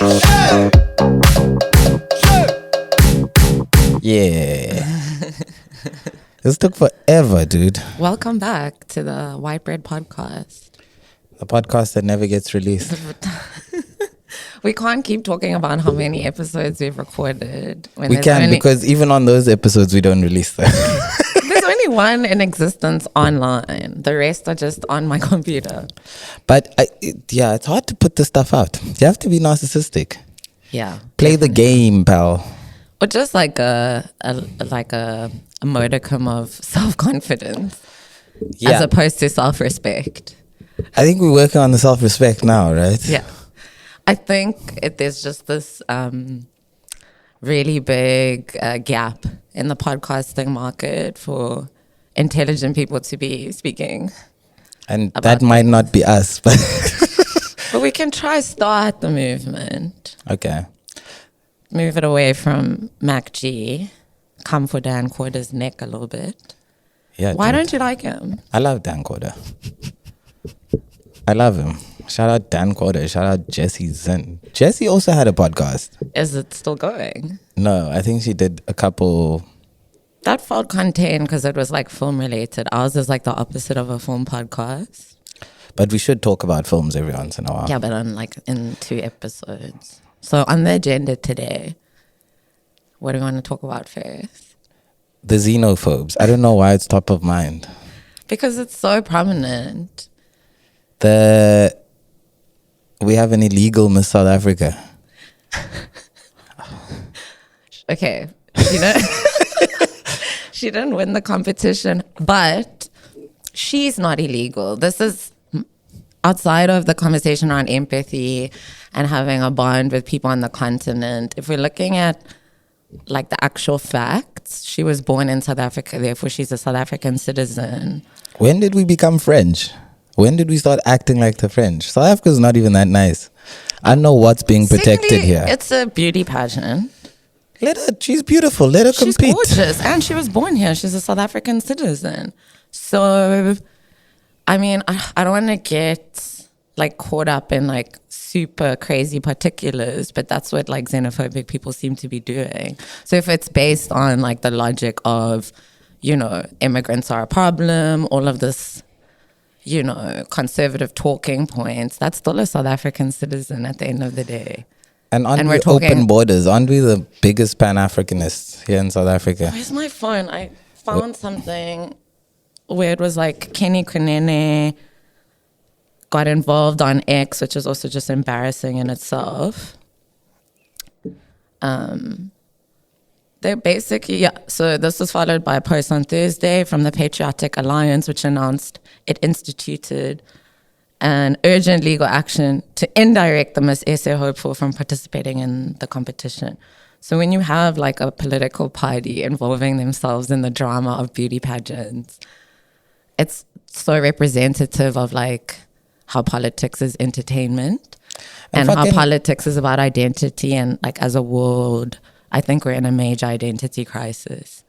Yeah. This took forever, dude. Welcome back to the White Bread Podcast. The podcast that never gets released. We can't keep talking about how many episodes we've recorded. When We can, because even on those episodes, we don't release them. there's only one in existence online. The rest are just on my computer. But it's hard to put this stuff out. You have to be narcissistic. Yeah. Play the game, pal. Or just like a modicum of self-confidence as opposed to self-respect. I think we're working on the self-respect now, right? Yeah. I think there's just this really big gap in the podcasting market for intelligent people to be speaking. And that might not be us, but But we can try start the movement. okay. Move it away from Mac G. Come for Dan Corder's neck a little bit. Yeah. Why dude. don't you like him? I love Dan Corder. I love him. Shout out Dan Corder. Shout out Jessie Zen. Jessie also had a podcast. Is it still going? No, I think she did a couple. That felt contained because it was like film related. Ours is like the opposite of a film podcast. But we should talk about films every once in a while. Yeah, but in 2 episodes. So on the agenda today, what do you want to talk about first? The xenophobes. I don't know why it's top of mind. Because it's so prominent. We have an illegal Miss South Africa. Okay, she didn't win the competition, but she's not illegal. This is outside of the conversation around empathy and having a bond with people on the continent. If we're looking at like the actual facts, she was born in South Africa, therefore she's a South African citizen. When did we become French? When did we start acting like the French? South Africa's not even that nice. I don't know what's being protected Secondly, here. It's a beauty pageant. She's beautiful. Let her She's compete. gorgeous, and she was born here. She's a South African citizen. So, I mean, I don't want to get like caught up in like super crazy particulars, but that's what like xenophobic people seem to be doing. So if it's based on like the logic of, immigrants are a problem, all of this, conservative talking points, that's still a South African citizen at the end of the day. And aren't And we we're talking- open borders? Aren't we the biggest Pan-Africanists here in South Africa? Where's my phone? I found something where it was like Kenny Kunene got involved on X, which is also just embarrassing in itself. They're basically, so this was followed by a post on Thursday from the Patriotic Alliance, which announced it instituted an urgent legal action to indirect the Miss SA hopeful from participating in the competition. So when you have like a political party involving themselves in the drama of beauty pageants, it's so representative of like how politics is entertainment and how politics is about identity. And like as a world, I think we're in a major identity crisis.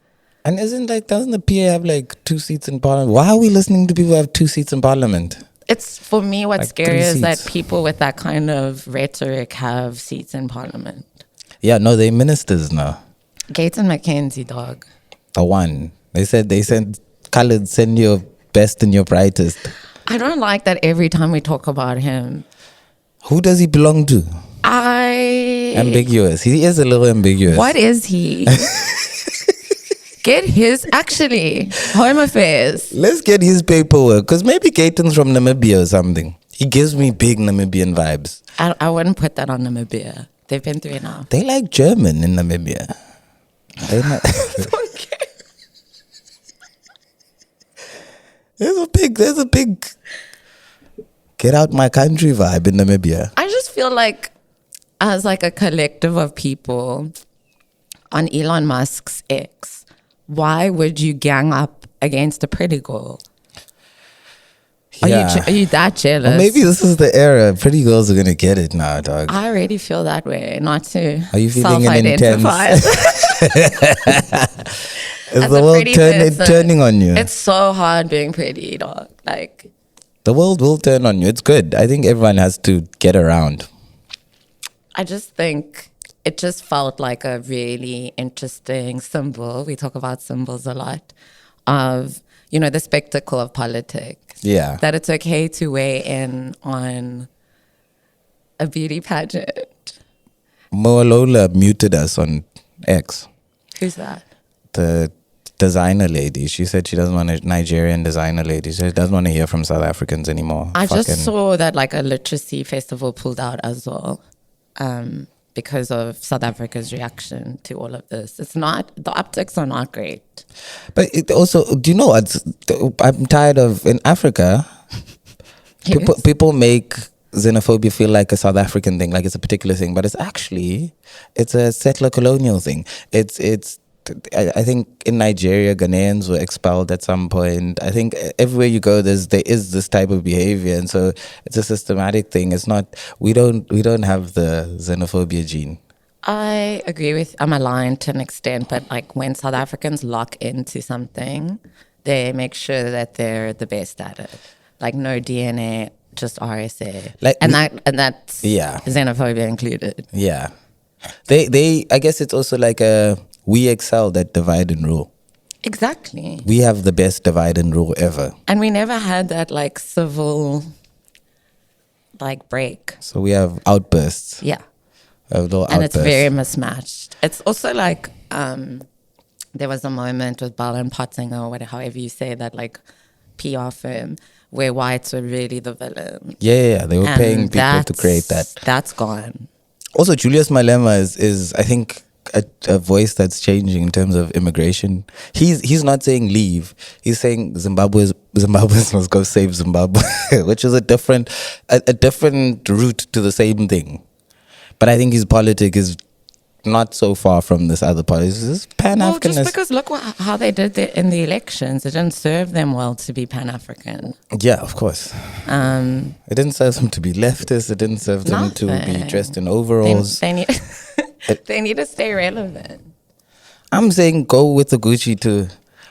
And doesn't the PA have like 2 seats in parliament? Why are we listening to people who have 2 seats in parliament? It's, for me, what's Like scary 3 is that seats. people with that kind of rhetoric have seats in parliament. Yeah, no, they're ministers now. Gates and McKenzie, dog. The one. They said, Khaled, send your best and your brightest. I don't like that every time we talk about him. Who does he belong to? Ambiguous. He is a little ambiguous. What is he? Get his, Home Affairs. Let's get his paperwork, because maybe Gaten's from Namibia or something. He gives me big Namibian vibes. I wouldn't put that on Namibia. They've been through enough. They like German in Namibia. They not, Okay. there's a big get out my country vibe in Namibia. I just feel like as like a collective of people on Elon Musk's X, why would you gang up against a pretty girl? Are you that jealous? Or maybe this is the era. Pretty girls are gonna get it now, dog. I already feel that way. Not to Are you feeling an self-identify. Is As the a world pretty person, turning on you? It's so hard being pretty, dog. Like, The world will turn on you. It's good. I think everyone has to get around. I just think it just felt like a really interesting symbol. We talk about symbols a lot of, the spectacle of politics. Yeah. That it's okay to weigh in on a beauty pageant. Moalola muted us on X. Who's that? The designer lady. She said she doesn't want a Nigerian designer lady. She doesn't want to hear from South Africans anymore. I just saw that like a literacy festival pulled out as well. Because of South Africa's reaction to all of this. The optics are not great. But it also, do you know what? I'm tired of, in Africa, Yes. people make xenophobia feel like a South African thing, like it's a particular thing, but it's a settler colonial thing. I think in Nigeria, Ghanaians were expelled at some point. I think everywhere you go, there is this type of behavior, and so it's a systematic thing. It's not we don't have the xenophobia gene. I agree with. I'm aligned to an extent, but like when South Africans lock into something, they make sure that they're the best at it. Like no DNA, just RSA, and that's xenophobia included. Yeah, they. I guess it's also like we excel at divide and rule. Exactly. We have the best divide and rule ever. And we never had that like civil like break. So we have outbursts. Yeah. And it's very mismatched. It's also like there was a moment with Ballon Pottinger or whatever, however you say that, like PR firm where whites were really the villain. Yeah. They were paying people to create that. That's gone. Also, Julius Malema is I think a voice that's changing in terms of immigration. He's not saying leave. He's saying Zimbabweans must go save Zimbabwe, which is a different route to the same thing. But I think his politic is not so far from this other part. It's just Pan-Africanist. Well, just because look how they did it in the elections. It didn't serve them well to be Pan-African. Yeah, of course. It didn't serve them to be leftist. It didn't serve them to be dressed in overalls. They need they need to stay relevant. I'm saying go with the Gucci too.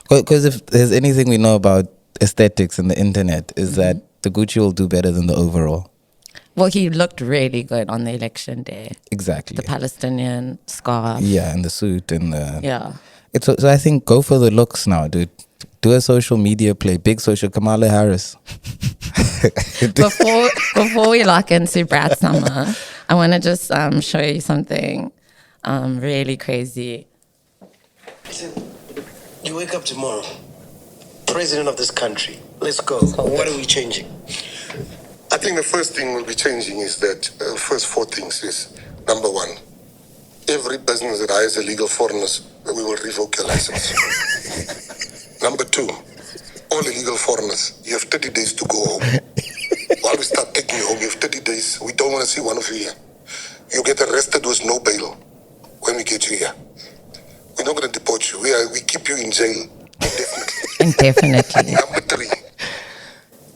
Because if there's anything we know about aesthetics in the internet is that the Gucci will do better than the overall. Well, he looked really good on the election day. Exactly. The Palestinian scarf. Yeah, and the suit and the... Yeah. So I think go for the looks now, dude. Do a social media play. Big social. Kamala Harris. Before we lock into Brat Summer, I want to just show you something really crazy. You wake up tomorrow, president of this country. Let's go. What are we changing? I think the first thing we'll be changing is that first four things is, number one, every business that hires illegal foreigners, we will revoke your license. Number two, all illegal foreigners, you have 30 days to go home. While we start taking you home, you have 30 days. We don't want to see one of you here. You get arrested with no bail when we get you here. We're not going to deport you. We keep you in jail indefinitely. Indefinitely. Number three,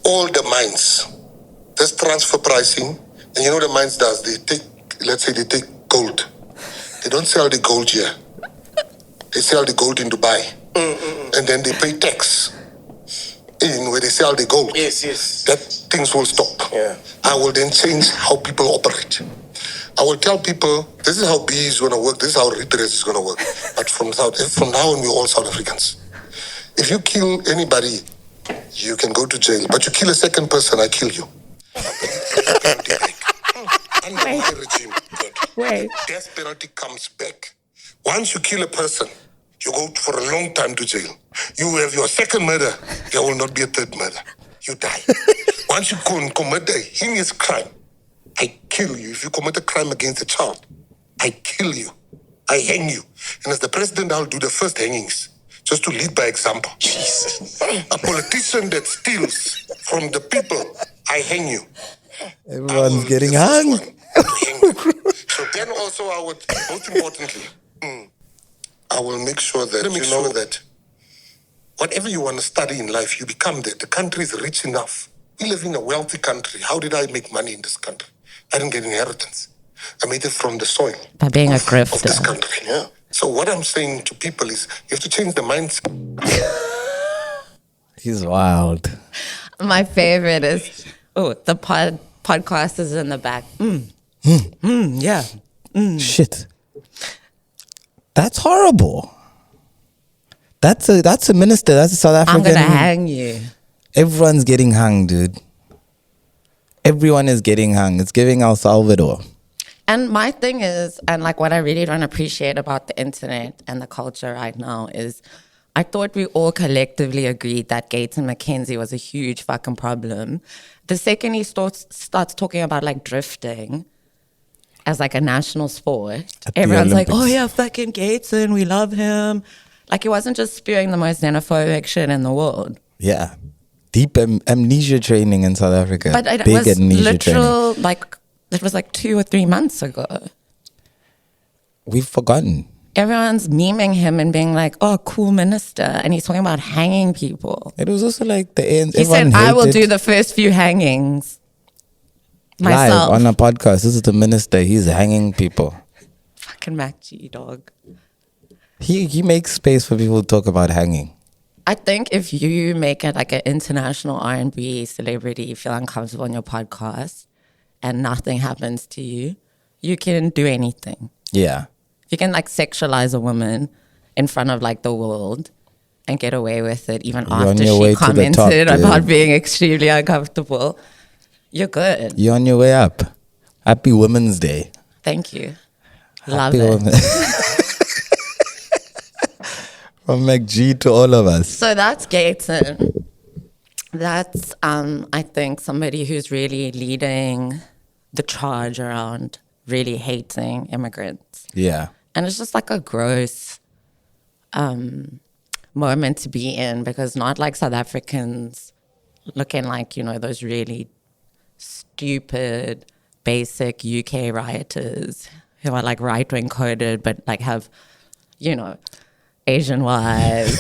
all the mines. There's transfer pricing, and you know the mines does. They take gold. They don't sell the gold here. They sell the gold in Dubai, and then they pay tax in where they sell the gold. Yes. That things will stop. Yeah. I will then change how people operate. I will tell people this is how B is going to work. This is how redress is going to work. But from now on, we're all South Africans. If you kill anybody, you can go to jail. But you kill a second person, I kill you. Under my regime, Wait. death penalty comes back. Once you kill a person, you go for a long time to jail. You have your second murder, there will not be a third murder. You die. Once you commit a heinous crime, I kill you. If you commit a crime against a child, I kill you. I hang you. And as the president, I'll do the first hangings, just to lead by example. Jesus. A politician that steals from the people, I hang you. Everyone's getting The first hung. one, hang you. So then also I would, most importantly, I will make sure that you know that whatever you want to study in life, you become that. The country is rich enough. We live in a wealthy country. How did I make money in this country? I didn't get inheritance. I made it from the soil. By being a of grifter. this country. Yeah. So what I'm saying to people is you have to change the mindset. He's wild. My favorite is the podcast is in the back. Yeah. Shit. That's horrible. That's a minister. That's a South I'm African. gonna hang you. Everyone's getting hung, dude. Everyone is getting hung. It's giving El Salvador. And my thing is, and like what I really don't appreciate about the internet and the culture right now is, I thought we all collectively agreed that Gayton McKenzie was a huge fucking problem. The second he starts talking about like drifting as like a national sport, At the everyone's like, Olympics. oh yeah, fucking Gayton, we love him. Like he wasn't just spewing the most xenophobic shit in the world. Yeah. Deep amnesia training in South Africa. But it Big was amnesia training. literal, like, it was like 2 or 3 months ago. We've forgotten. Everyone's memeing him and being like, oh, cool minister. And he's talking about hanging people. It was also like the ANC. He said, I will do the first few hangings myself. Live on a podcast. This is the minister. He's hanging people. Fucking Mac G, dog. He makes space for people to talk about hanging. I think if you make it like an international R&B celebrity, you feel uncomfortable on your podcast and nothing happens to you, you can do anything. Yeah. You can like sexualize a woman in front of like the world and get away with it even You're on after your she way to the commented top, dude. about being extremely uncomfortable. You're good. You're on your way up. Happy Women's Day. Thank you. Love Happy it. Women- From McG to all of us. So that's Gayton. That's, I think, somebody who's really leading the charge around really hating immigrants. Yeah. And it's just like a gross moment to be in because not like South Africans looking like, you know, those really stupid, basic UK rioters who are like right-wing coded but like have, you know, Asian wives.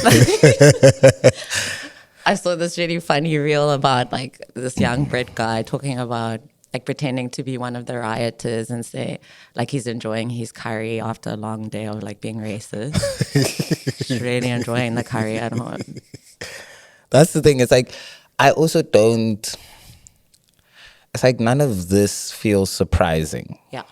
I saw this really funny reel about like this young Brit guy talking about like pretending to be one of the rioters and say like he's enjoying his curry after a long day of like being racist. He's really enjoying the curry at home. That's the thing. It's like, I also don't, it's like none of this feels surprising Yeah.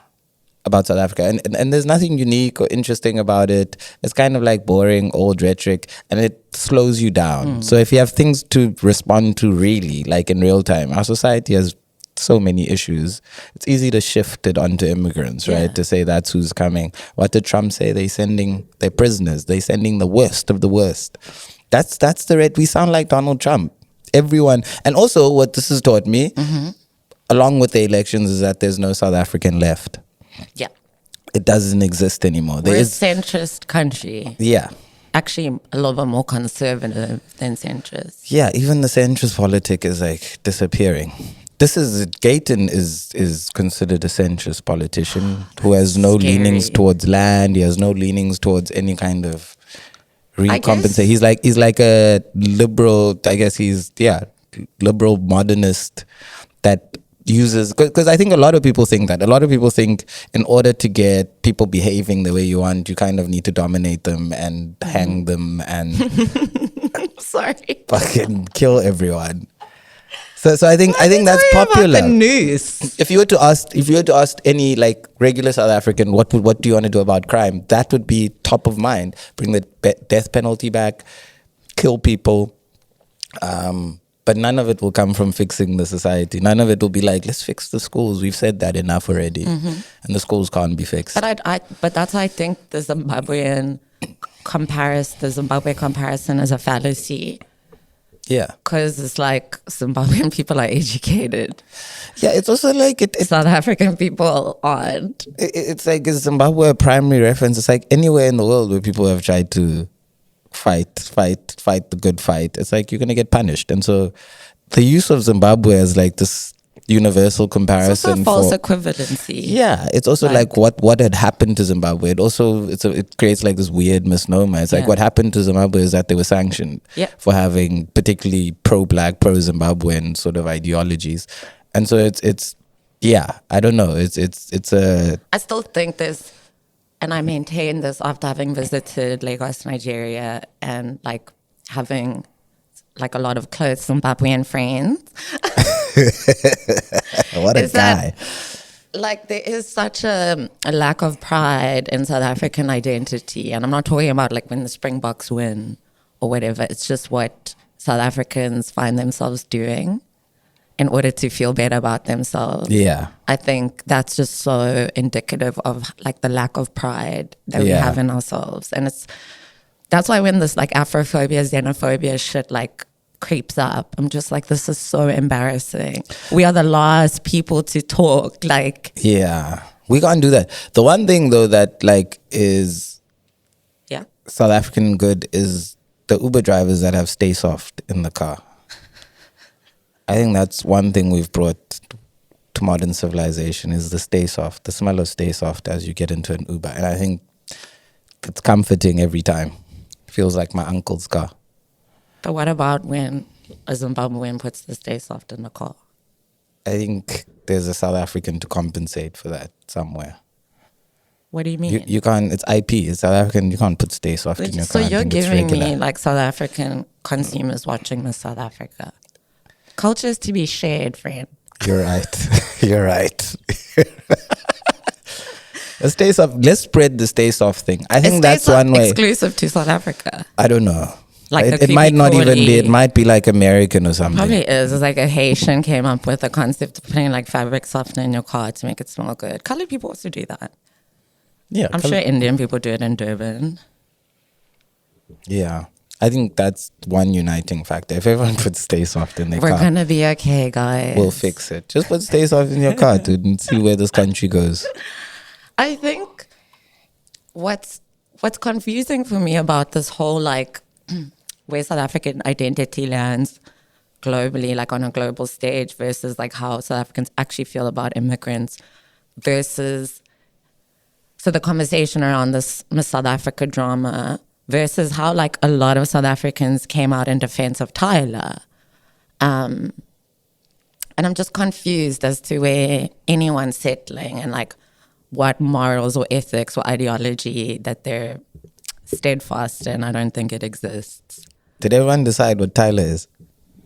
about South Africa. And there's nothing unique or interesting about it. It's kind of like boring old rhetoric and it slows you down. So if you have things to respond to really, like in real time, our society has so many issues. It's easy to shift it onto immigrants, right? Yeah. To say that's who's coming. What did Trump say? They're sending their prisoners. They're sending the worst of the worst. That's the red. We sound like Donald Trump. Everyone. And also what this has taught me, along with the elections, is that there's no South African left. Yeah. It doesn't exist anymore. We're There a is, centrist country. yeah. Actually, a little bit more conservative than centrist. Yeah, even the centrist politic is like disappearing. This is, Gayton is considered a centrist politician who has no Scary. leanings towards land. He has no leanings towards any kind of I guess- recompensate. He's like a liberal, I guess liberal modernist that uses, because I think a lot of people think that. A lot of people think in order to get people behaving the way you want, you kind of need to dominate them and hang them and Sorry. fucking kill everyone. So I think that's Talking about popular. the news. If you were to ask any like regular South African, what do you want to do about crime? That would be top of mind. Bring the death penalty back, kill people. But none of it will come from fixing the society. None of it will be like, let's fix the schools. We've said that enough already, and the schools can't be fixed. But that's why I think the Zimbabwe comparison is a fallacy. Yeah, Because it's like Zimbabwean people are educated. yeah. It's also like South African people aren't. it's like, is Zimbabwe a primary reference? It's like anywhere in the world where people have tried to fight the good fight, it's like you're gonna get punished. And so the use of Zimbabwe as like this universal It's comparison also a false for, equivalency. yeah, it's also like what had happened to Zimbabwe. It also it creates like this weird misnomer. It's like Yeah. what happened to Zimbabwe is that they were sanctioned Yeah. for having particularly pro-black, pro-Zimbabwean sort of ideologies. And so it's yeah, I don't know. It's a I still think there's, and I maintain this after having visited Lagos, Nigeria, and like having like a lot of close Zimbabwean friends. what a Is that- guy. like there is such a lack of pride in South African identity, and I'm not talking about like when the Springboks win or whatever. It's just what South Africans find themselves doing in order to feel better about themselves. Yeah. I think that's just so indicative of like the lack of pride that we Yeah. have in ourselves, and that's why when this like Afrophobia, xenophobia shit like creeps up, I'm just like, this is so embarrassing. We are the last people to talk. Like, Yeah. We can't do that. The one thing though that like is yeah, South African good is the Uber drivers that have Stay Soft in the car. I think that's one thing we've brought to modern civilization is the Stay Soft, the smell of Stay Soft as you get into an Uber. And I think it's comforting every time. Feels like my uncle's car. but what about when a Zimbabwean puts the Stay Soft in the car? I think there's a South African to compensate for that somewhere. What do you mean? You can't, it's IP, it's South African, you can't put Stay Soft in your So car. I you're think it's giving me regular. like South African consumers watching Miss South Africa. Culture is to be shared, friend. You're right. You're right. The Stay Soft, let's spread the Stay Soft thing. I think Is that's Stay Soft one way. exclusive to South Africa. I don't know. Like the it might not even be, it creepy-crawly- might be like American or something. Probably is. It's like a Haitian came up with the concept of putting like fabric softener in your car to make it smell good. Colored people also do that. Yeah. I'm sure Indian people do it in Durban. Yeah. I think that's one uniting factor. If everyone puts Stay Soft in their We're car, gonna be okay, guys. we'll fix it. Just put Stay Soft in your car, dude, and see where this country goes. I think what's confusing for me about this whole like where South African identity lands globally, like on a global stage, versus like how South Africans actually feel about immigrants, versus so the conversation around this Miss South Africa drama, versus how like a lot of South Africans came out in defense of Tyler. And I'm just confused as to where anyone's settling and like what morals or ethics or ideology that they're steadfast in. I don't think it exists. Did everyone decide what Tyler is?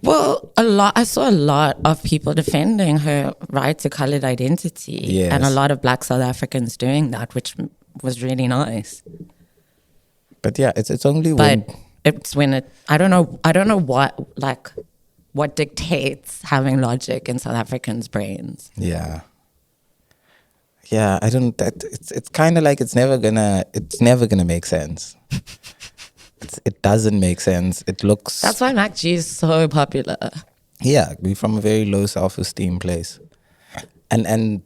Well, I saw a lot of people defending her right to colored identity, Yes. and a lot of Black South Africans doing that, which was really nice. But yeah, it's only But when it's when it. I don't know what dictates having logic in South Africans' brains. yeah. Yeah, I don't. It's kind of like it's never gonna make sense. It doesn't make sense. It looks. That's why Mac G is so popular. Yeah, we're from a very low self-esteem place, and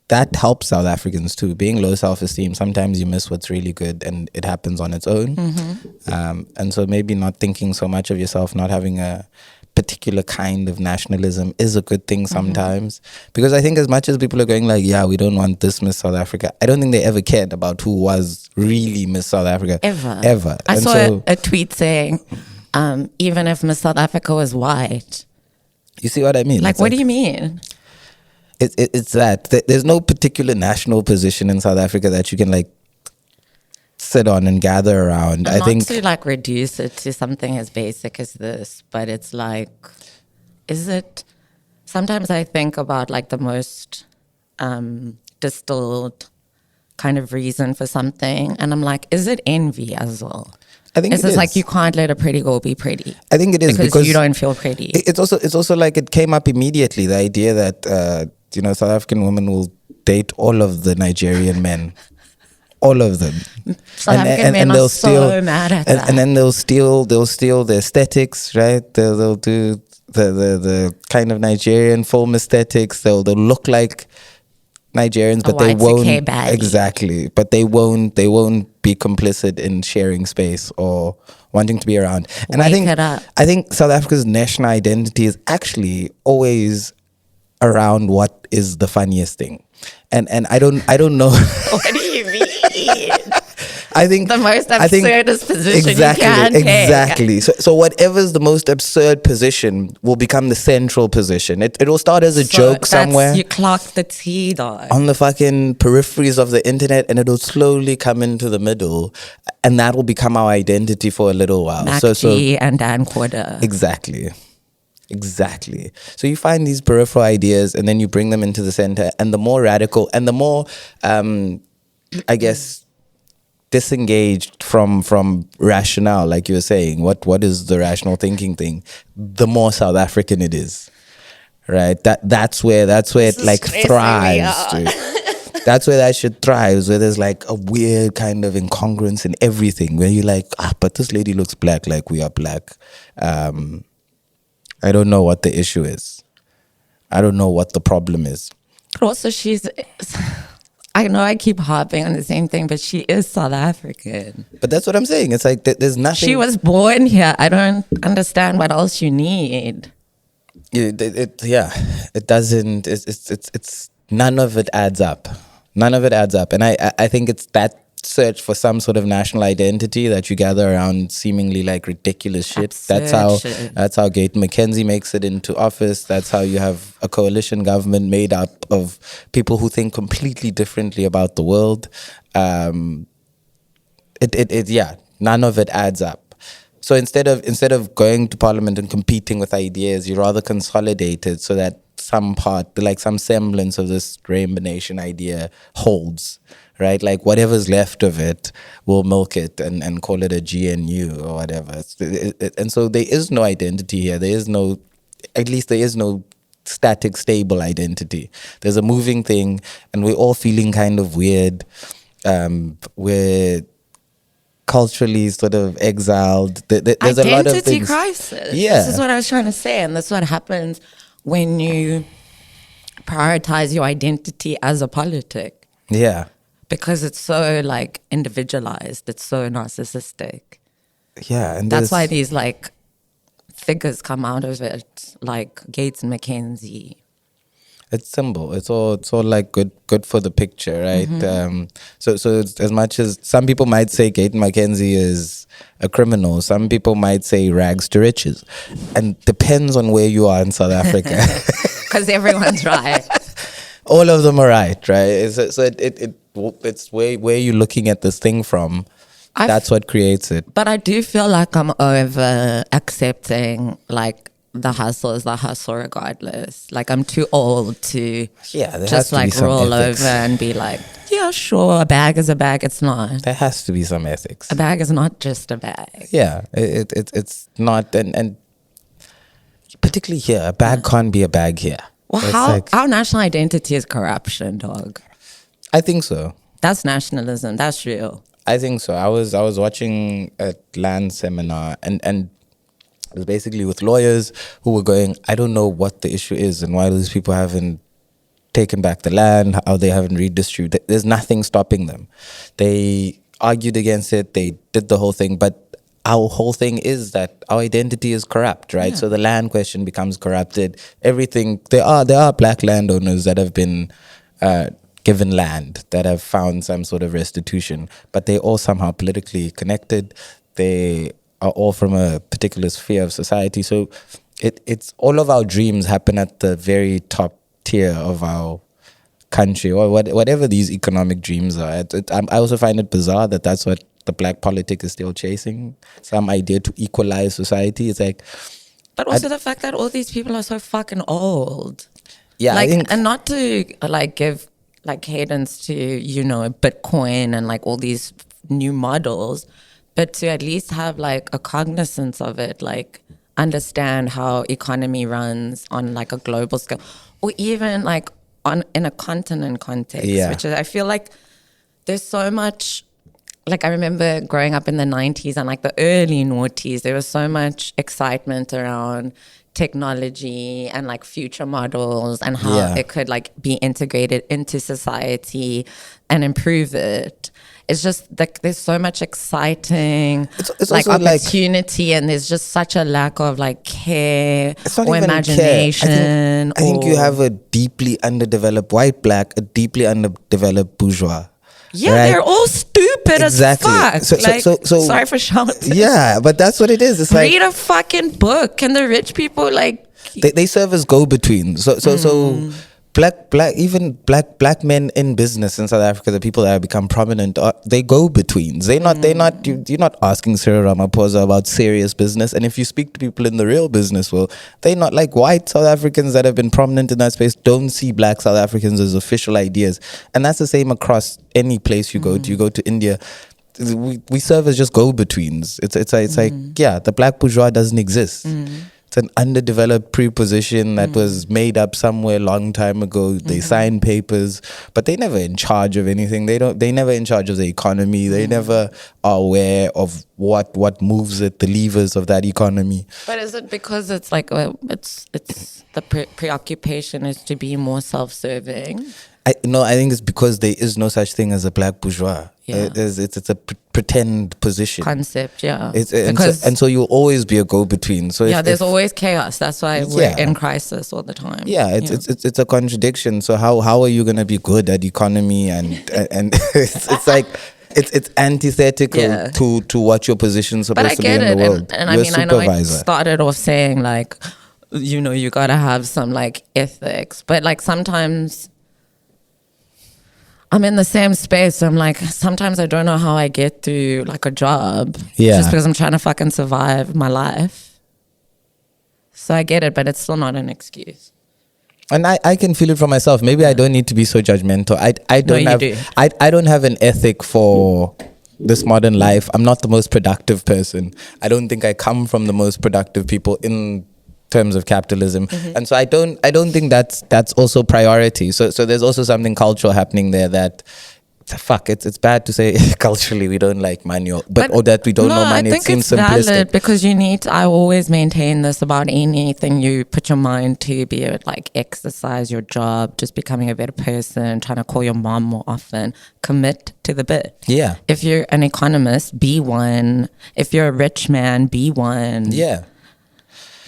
that helps South Africans too. Being low self-esteem, sometimes you miss what's really good, and it happens on its own. And so maybe not thinking so much of yourself, not having a particular kind of nationalism is a good thing sometimes. Because I think as much as people are going like, yeah, we don't want this Miss South Africa, I don't think they ever cared about who was really Miss South Africa. Ever. I And saw so, a tweet saying, even if Miss South Africa was white. you see what I mean? Like, It's what do you mean? It's that there's no particular national position in South Africa that you can like sit on and gather around. I Not think to like reduce it to something as basic as this, but it's like, is it? Sometimes I think about like the most distilled kind of reason for something, and I'm like, is it envy as well? I think It's it just is. like you can't let a pretty girl be pretty. I think it is because you don't feel pretty. It's also like it came up immediately, the idea that South African women will date all of the Nigerian men. All of them. South African men are so mad at that. And then they'll steal the aesthetics, right? They'll do the kind of Nigerian film aesthetics. They'll look like Nigerians, but they won't Y2K baddie. exactly. But they won't be complicit in sharing space or wanting to be around. And Wake it up. I think South Africa's national identity is actually always around what is the funniest thing. And I don't know. What do you mean? I think The most I think- absurdest position exactly, you can take. exactly. So whatever's the most absurd position will become the central position. It will start as a joke somewhere You clocked the T, dog. on the fucking peripheries of the internet, and it'll slowly come into the middle, and that will become our identity for a little while. Mac So G and Dan Quarter. exactly. Exactly. So you find these peripheral ideas and then you bring them into the center, and the more radical and the more, I guess, disengaged from rationale, like you were saying, what is the rational thinking thing, the more South African it is, right? That's where it like thrives. Dude. That's where that shit thrives, where there's like a weird kind of incongruence in everything, where you're like, but this lady looks black like we are black. I don't know what the issue is. I don't know what the problem is. Also, I know I keep harping on the same thing, but she is South African. But that's what I'm saying. It's like there's nothing. She was born here. I don't understand what else you need. It doesn't. It's none of it adds up. None of it adds up. And I think it's that search for some sort of national identity that you gather around seemingly like ridiculous shit. That's how Gayton McKenzie makes it into office. That's how you have a coalition government made up of people who think completely differently about the world. None of it adds up. So instead of going to parliament and competing with ideas, you rather consolidate it so that some part, like some semblance of this Rainbow Nation idea holds, right? Like whatever's left of it, we'll milk it and call it a GNU or whatever. And so there is no identity here. There is no static, stable identity. There's a moving thing, and we're all feeling kind of weird. We're culturally sort of exiled. There's identity a lot of things. crisis. Yeah. This is what I was trying to say, and that's what happens when you prioritize your identity as a politic. Yeah. Because it's so like individualized, it's so narcissistic. Yeah, and that's why these like figures come out of it, like Gates and McKenzie. It's simple. It's all like good for the picture, right? Mm-hmm. So it's, as much as some people might say Gayton McKenzie is a criminal, some people might say rags to riches, and depends on where you are in South Africa. Because everyone's right. All of them are right? It's where you're looking at this thing from. That's what creates it. But I do feel like I'm over accepting like the hustle is the hustle regardless. Like I'm too old to just like roll over and be like, yeah, sure, a bag is a bag. It's not. There has to be some ethics. A bag is not just a bag. Yeah, it's not, and particularly here, a bag can't be a bag here. Well, our national identity is corruption, dog. I think so. That's nationalism. That's real. I think so. I was watching a land seminar and it was basically with lawyers who were going, I don't know what the issue is and why these people haven't taken back the land, how they haven't redistributed. There's nothing stopping them. They argued against it. They did the whole thing. But our whole thing is that our identity is corrupt, right? Yeah. So the land question becomes corrupted. Everything, there are black landowners that have been given land, that have found some sort of restitution, but they're all somehow politically connected. They are all from a particular sphere of society. So it's all of our dreams happen at the very top tier of our country, or whatever these economic dreams are. I also find it bizarre that that's what the black politic is still chasing, some idea to equalize society. It's like, but also the fact that all these people are so fucking old. Yeah, like, I think, and not to like give like cadence to, you know, Bitcoin and like all these new models, but to at least have like a cognizance of it, like understand how economy runs on like a global scale, or even like in a continent context, which is, I feel like there's so much, like I remember growing up in the 90s and like the early noughties, there was so much excitement around technology and like future models and how it could like be integrated into society and improve it. It's just like there's so much exciting it's like opportunity, like, and there's just such a lack of like care or even imagination. I think you have a deeply underdeveloped black, a deeply underdeveloped bourgeois. Yeah, right? they're all stupid as fuck. So sorry for shouting. Yeah, but that's what it is. It's read a fucking book, and the rich people like they serve as go-betweens. So black men in business in South Africa, the people that have become prominent, they go betweens. You're not asking Cyril Ramaphosa about serious business. And if you speak to people in the real business world, they not like white South Africans that have been prominent in that space don't see black South Africans as official ideas. And that's the same across any place you go to. You go to India, we serve as just go-betweens. It's like, yeah, the black bourgeois doesn't exist. It's an underdeveloped preposition that was made up somewhere long time ago. They sign papers, but they never in charge of anything. They never in charge of the economy. They never are aware of what moves it, the levers of that economy. But is it because it's like it's the preoccupation is to be more self-serving? I think it's because there is no such thing as a black bourgeois. Yeah. It's a pretend position. Concept, yeah. And so you'll always be a go-between. So there's always chaos. That's why we're in crisis all the time. Yeah, it's a contradiction. So how are you gonna be good at economy and it's like it's antithetical to what your position's supposed to be in the world. And I mean, I know I started off saying like, you gotta have some like ethics, but like sometimes I'm in the same space. I'm like, sometimes I don't know how I get through like a job. Yeah. Just because I'm trying to fucking survive my life. So I get it, but it's still not an excuse. And I can feel it for myself. Maybe I don't need to be so judgmental. I don't have an ethic for this modern life. I'm not the most productive person. I don't think I come from the most productive people in terms of capitalism, and so I don't think that's also priority. So there's also something cultural happening there that it's bad to say culturally we don't like money or that we don't know money. I think it seems it's simplistic valid because I always maintain this about anything you put your mind to, be it like exercise, your job, just becoming a better person, trying to call your mom more often, commit to the bit. Yeah. If you're an economist, be one. If you're a rich man, be one. Yeah.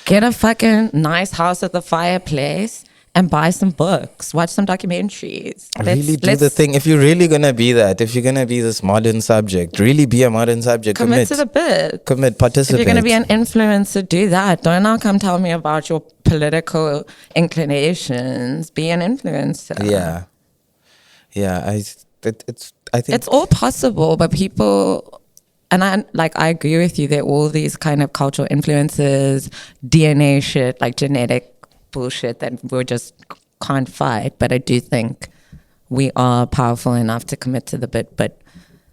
Get a fucking nice house at the fireplace and buy some books. Watch some documentaries. Really do the thing. If you're really going to be that, if you're going to be this modern subject, really be a modern subject. Commit to the bit. Commit, participate. If you're going to be an influencer, do that. Don't now come tell me about your political inclinations. Be an influencer. Yeah. Yeah. I think it's all possible, but people... And I agree with you. There are all these kind of cultural influences, DNA shit, like genetic bullshit that we just can't fight. But I do think we are powerful enough to commit to the bit. But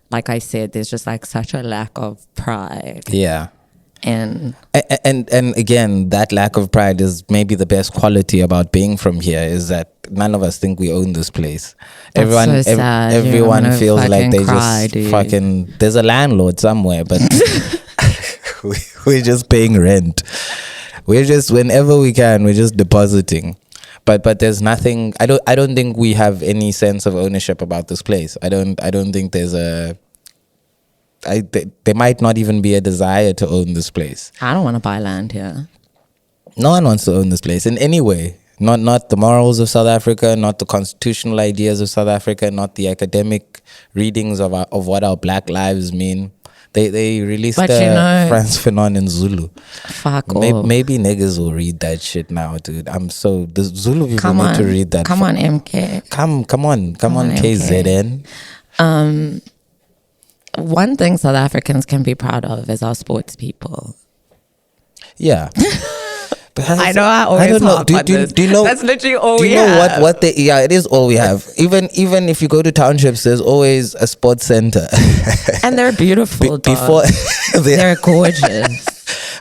like I said, there's just like such a lack of pride. Yeah. And again, that lack of pride is maybe the best quality about being from here, is that none of us think we own this place. That's so sad. Everyone feels like they cry, just dude. fucking, there's a landlord somewhere, but we're just paying rent. We're just, whenever we can, we're just depositing. But there's nothing, I don't think we have any sense of ownership about this place. I don't think there's there might not even be a desire to own this place. I don't want to buy land here. No one wants to own this place in any way. Not the morals of South Africa, not the constitutional ideas of South Africa, not the academic readings of what our black lives mean. They released Frantz Fanon in Zulu. Fuck off. Maybe niggas will read that shit now, dude. The Zulu people need to read that. Come on, MK. Come on, KZN. One thing South Africans can be proud of is our sports people. Yeah. I know I always harp on this. Do you know? That's literally all we have. Do you know what they? Yeah, it is all we have. Even if you go to townships, there's always a sports center. And they're beautiful. Before they're gorgeous.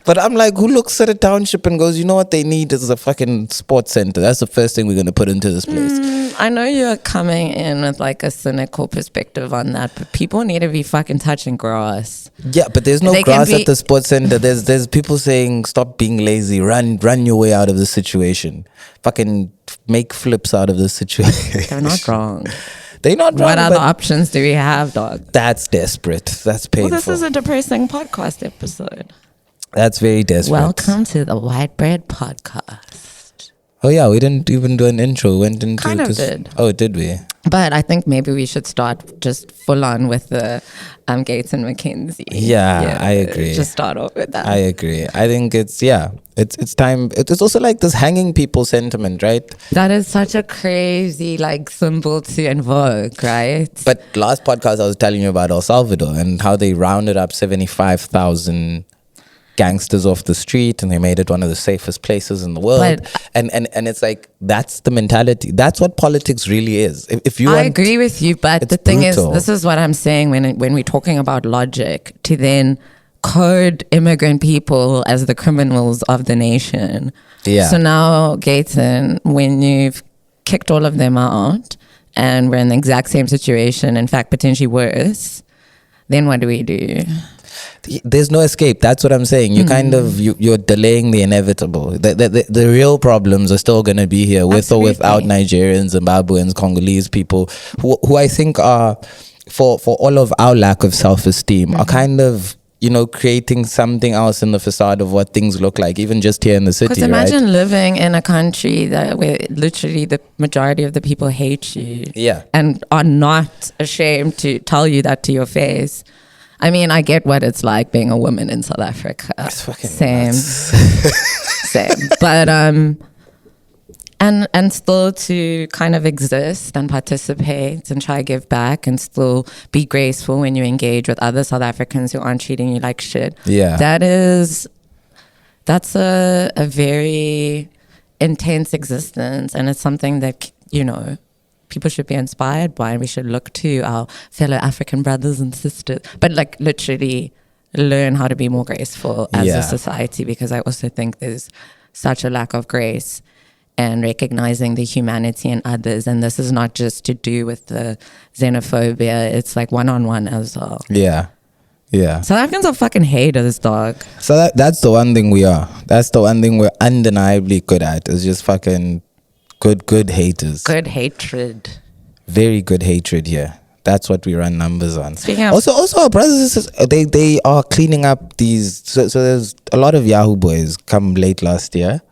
But I'm like, who looks at a township and goes, you know what they need is a fucking sports center? That's the first thing we're going to put into this place. I know you're coming in with like a cynical perspective on that, but people need to be fucking touching grass. Yeah, but there's no grass at the sports center. There's people saying, stop being lazy, run your way out of this situation. Fucking make flips out of this situation. They're not wrong. They're not wrong. What other options do we have, dog? That's desperate. That's painful. Well, this is a depressing podcast episode. That's very desperate. Welcome to the White Bread Podcast. Oh yeah, we didn't even do an intro. Went into Kind of did. Oh, did we? But I think maybe we should start just full on with the Gates and McKenzie. Yeah, I agree. Just start off with that. I agree. I think it's time. It's also like this hanging people sentiment, right? That is such a crazy like symbol to invoke, right? But last podcast I was telling you about El Salvador and how they rounded up 75,000 gangsters off the street and they made it one of the safest places in the world. But- and it's like that's the mentality. That's what politics really is. If you I want, agree with you, but it's the thing brutal. is, this is what I'm saying when we're talking about logic, to then code immigrant people as the criminals of the nation. Yeah. So now, Gaten, when you've kicked all of them out and we're in the exact same situation, in fact, potentially worse, then what do we do? there's no escape. That's what I'm saying. You kind of you're delaying the inevitable. The real problems are still going to be here with or without Nigerians, Zimbabweans, Congolese people who I think are for all of our lack of self-esteem are kind of, you know, creating something else in the facade of what things look like, even just here in the city. Because imagine living in a country where literally the majority of the people hate you, Yeah. and are not ashamed to tell you that to your face. I mean, I get what it's like being a woman in South Africa. It's fucking same, nuts. same. But and still to kind of exist and participate and try to give back and still be graceful when you engage with other South Africans who aren't treating you like shit. Yeah. That's a very intense existence, and it's something that, you know, people should be inspired by, and we should look to our fellow African brothers and sisters, but like literally learn how to be more graceful as Yeah. a society, because I also think there's such a lack of grace and recognizing the humanity in others. And this is not just to do with the xenophobia, it's like one-on-one as well. Yeah. Yeah. South Africans are fucking haters, dog. So that's the one thing we are. That's the one thing we're undeniably good at, is just fucking good haters. Good hatred. Very good hatred here. That's what we run numbers on. Speaking of- Also our brothers and sisters, they are cleaning up these. So there's a lot of Yahoo boys come late last year.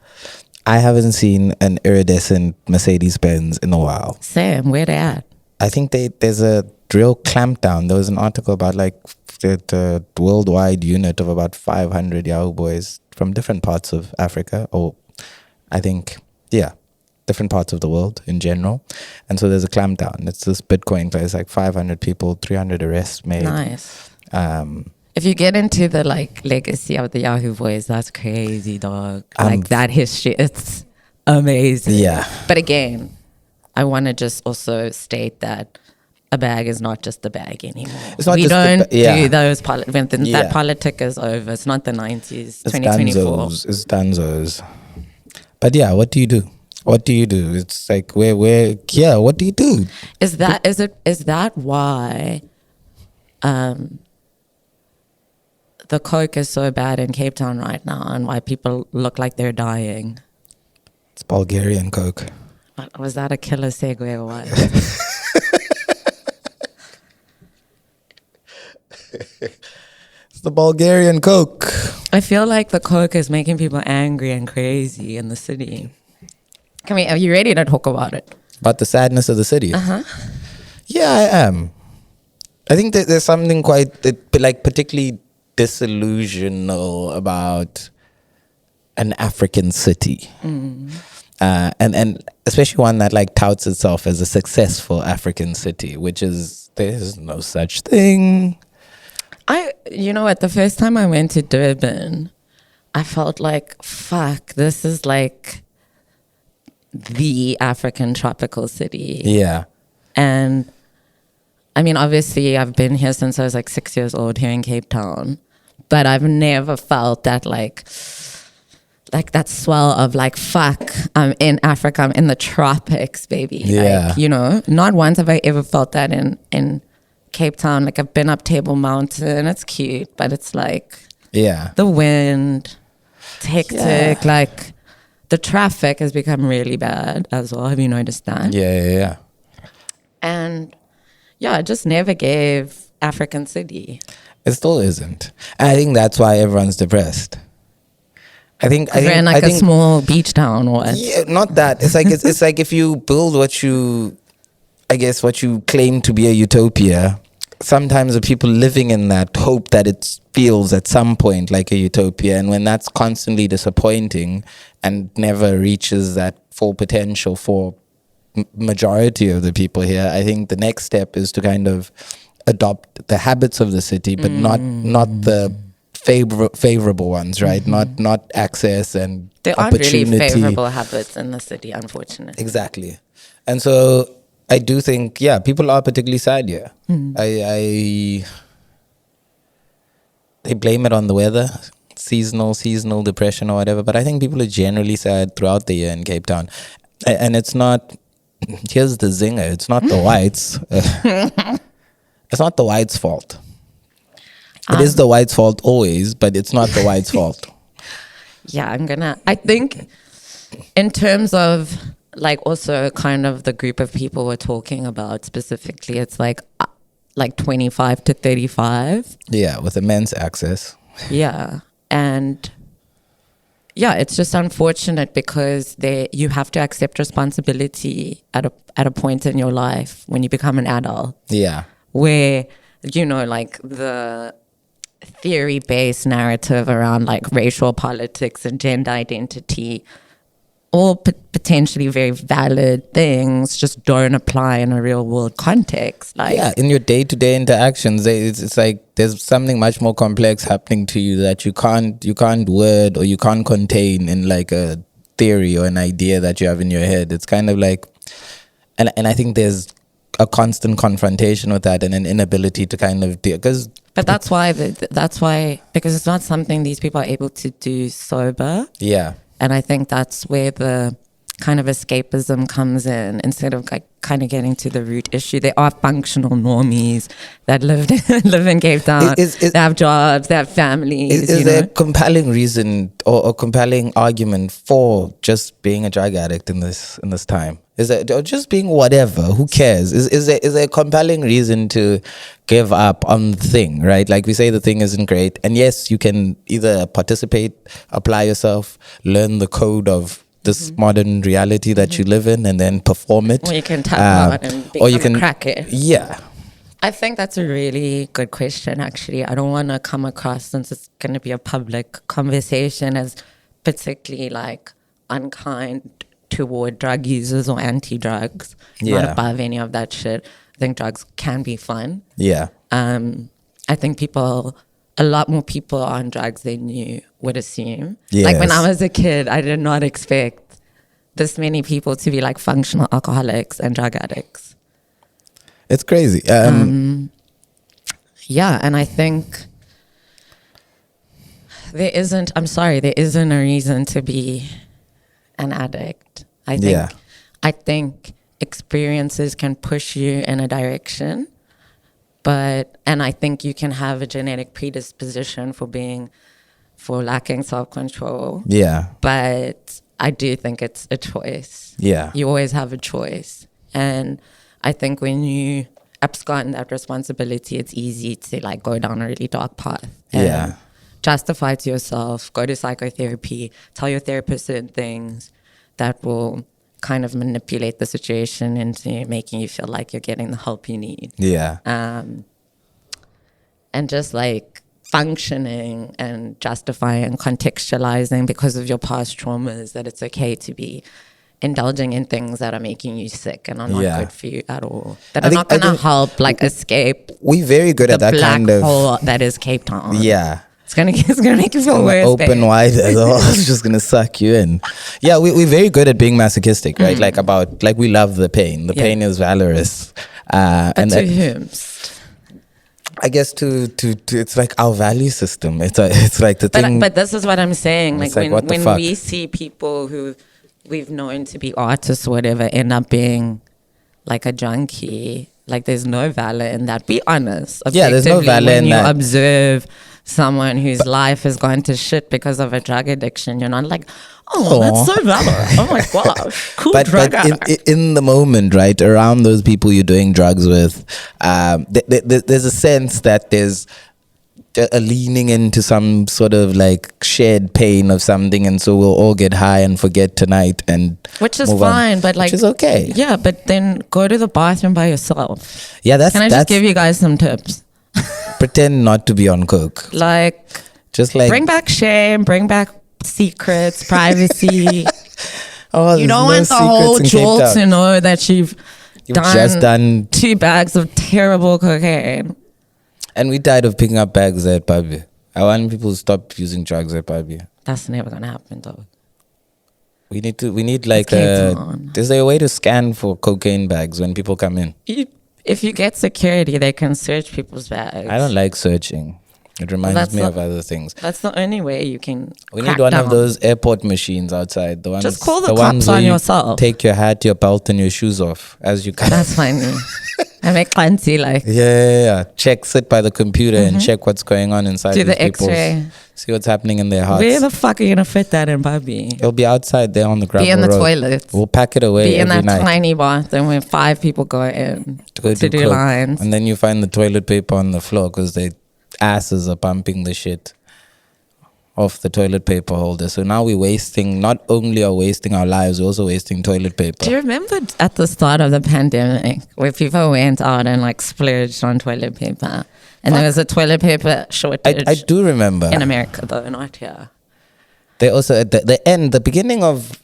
I haven't seen an iridescent Mercedes Benz in a while. Sam, where they at? I think there's a real clampdown. There was an article about like the worldwide unit of about 500 Yahoo boys from different parts of Africa, or I think, yeah, different parts of the world in general. And so there's a clampdown. It's this Bitcoin place, like 500 people, 300 arrests made. Nice. If you get into the like legacy of the Yahoo boys, that's crazy, dog. Like that history, it's amazing. Yeah. But again, I want to just also state that a bag is not just a bag anymore. It's not we just don't yeah. do those Yeah. that politic is over. It's not the 90s, It's 2024. Danzos. It's Danzos. But yeah, what do you do? What do you do? It's like where yeah, what do you do? Is that why the coke is so bad in Cape Town right now, and why people look like they're dying? It's Bulgarian Coke. Was that a killer segue or what? It's the Bulgarian Coke. I feel like the coke is making people angry and crazy in the city. Are you ready to talk about it? About the sadness of the city. Yeah, I am. I think that there's something quite like particularly disillusional about an African city. And especially one that like touts itself as a successful African city, which is, there's no such thing. You know what, the first time I went to Durban, I felt like, fuck, this is like the African tropical city. Yeah. And I mean, obviously I've been here since I was like 6 years old here in Cape Town, but I've never felt that like that swell of like, fuck, I'm in Africa, I'm in the tropics, baby. Yeah. Like, you know, not once have I ever felt that in Cape Town. Like I've been up Table Mountain, it's cute, but it's like Yeah. the wind, hectic, like the traffic has become really bad as well. Have you noticed that? Yeah. And yeah, it just never gave African city. It still isn't. And I think that's why everyone's depressed. We're in like a small beach town or what? Yeah, not that. It's like if you build what you claim to be a utopia, sometimes the people living in that hope that it feels at some point like a utopia, and when that's constantly disappointing and never reaches that full potential for majority of the people here, I think the next step is to kind of adopt the habits of the city, but not the favorable ones, right? Not access and there aren't really opportunity. favorable habits in the city, unfortunately. Exactly. And so I do think, people are particularly sad here. They blame it on the weather, seasonal depression or whatever, but I think people are generally sad throughout the year in Cape Town. And it's not, here's the zinger, it's not the whites. It's not the whites' fault. It is the whites' fault always, but it's not the whites' fault. Yeah, I think in terms of like also kind of the group of people we're talking about specifically, it's like 25 to 35. Yeah, with immense access. Yeah. And yeah, it's just unfortunate because you have to accept responsibility at a point in your life when you become an adult. Yeah. Where, like the theory-based narrative around like racial politics and gender identity, all potentially very valid things, just don't apply in a real world context. Like, in your day-to-day interactions, it's like there's something much more complex happening to you that you can't word or you can't contain in like a theory or an idea that you have in your head. It's kind of like, and I think there's a constant confrontation with that and an inability to kind of deal. But that's why because it's not something these people are able to do sober. Yeah. And I think that's where the kind of escapism comes in. Instead of like kind of getting to the root issue, they are functional normies that live in Cape Town. They have jobs, they have families. Is there a compelling reason or a compelling argument for just being a drug addict in this time? Is that, or just being whatever? Who cares? Is there a compelling reason to give up on the thing, right? Like we say, the thing isn't great, and yes, you can either participate, apply yourself, learn the code of this modern reality that you live in, and then perform it. Or you can tap out and become a cracker. Yeah. I think that's a really good question, actually. I don't want to come across, since it's going to be a public conversation, as particularly like unkind toward drug users or anti-drugs. Not above any of that shit. I think drugs can be fun. Yeah. I think a lot more people are on drugs than you would assume. Yes. Like when I was a kid, I did not expect this many people to be like functional alcoholics and drug addicts. It's crazy. Yeah, and I think there isn't a reason to be an addict. I think experiences can push you in a direction, and I think you can have a genetic predisposition for lacking self-control. Yeah. But I do think it's a choice. Yeah. You always have a choice. And I think when you abscond that responsibility, it's easy to like go down a really dark path. And justify to yourself, go to psychotherapy, tell your therapist certain things that will kind of manipulate the situation into making you feel like you're getting the help you need. Yeah. And just like functioning and justifying and contextualizing because of your past traumas that it's okay to be indulging in things that are making you sick and are not good for you at all. That are not going to help like escape. We're very good at that kind of black hole that is Cape Town. Yeah. It's gonna make you feel worse. Open wide as well. It's just gonna suck you in. Yeah, we're very good at being masochistic, right? Like we love the pain. The pain is valorous. And to whom? I guess to it's like our value system. It's like the thing. But this is what I'm saying. Like when fuck? we see people who we've known to be artists or whatever end up being like a junkie, like there's no valor in that. Be honest. There's no valor in that. When you observe someone whose life has gone to shit because of a drug addiction, you're not like, that's so valor. Oh my gosh, cool drug addict. In the moment, right, around those people you're doing drugs with, there's a sense that there's a leaning into some sort of like shared pain of something, and so we'll all get high and forget tonight, and Which is move on. fine, but like which is okay. Yeah, but then go to the bathroom by yourself. Yeah, Can I just give you guys some tips? pretend not to be on coke. Like, Just like bring back shame, bring back secrets, privacy. oh, You there's don't no want the secrets whole in Cape jewel Town. to know that you've just done, 2 bags of terrible cocaine. and we died of picking up bags at Pabi. I want people to stop using drugs at Pabi. That's never gonna happen, though. We need like Cape Town. there's a way to scan for cocaine bags when people come in. If you get security, they can search people's bags. I don't like searching. It reminds that's me not- of other things. That's the only way you can. We crack need one down. of those airport machines outside. The ones, Just call the ones cops where on you yourself. Take your hat, your belt, and your shoes off as you come. That's funny. I make fancy like Yeah. Check, sit by the computer and check what's going on inside. do these the people's- X-ray. See what's happening in their hearts. Where the fuck are you gonna fit that in, Bobby? It'll be outside there on the ground. Be in the toilet. We'll pack it away Be in every that night. tiny bathroom where 5 people go in Go to do coke. lines. And then you find the toilet paper on the floor because their asses are pumping the shit off the toilet paper holder. So now we're wasting, not only are wasting our lives, we're also wasting toilet paper. Do you remember at the start of the pandemic where people went out and like splurged on toilet paper? And there was a toilet paper shortage I do remember. in America, though, not here. They also, at the beginning of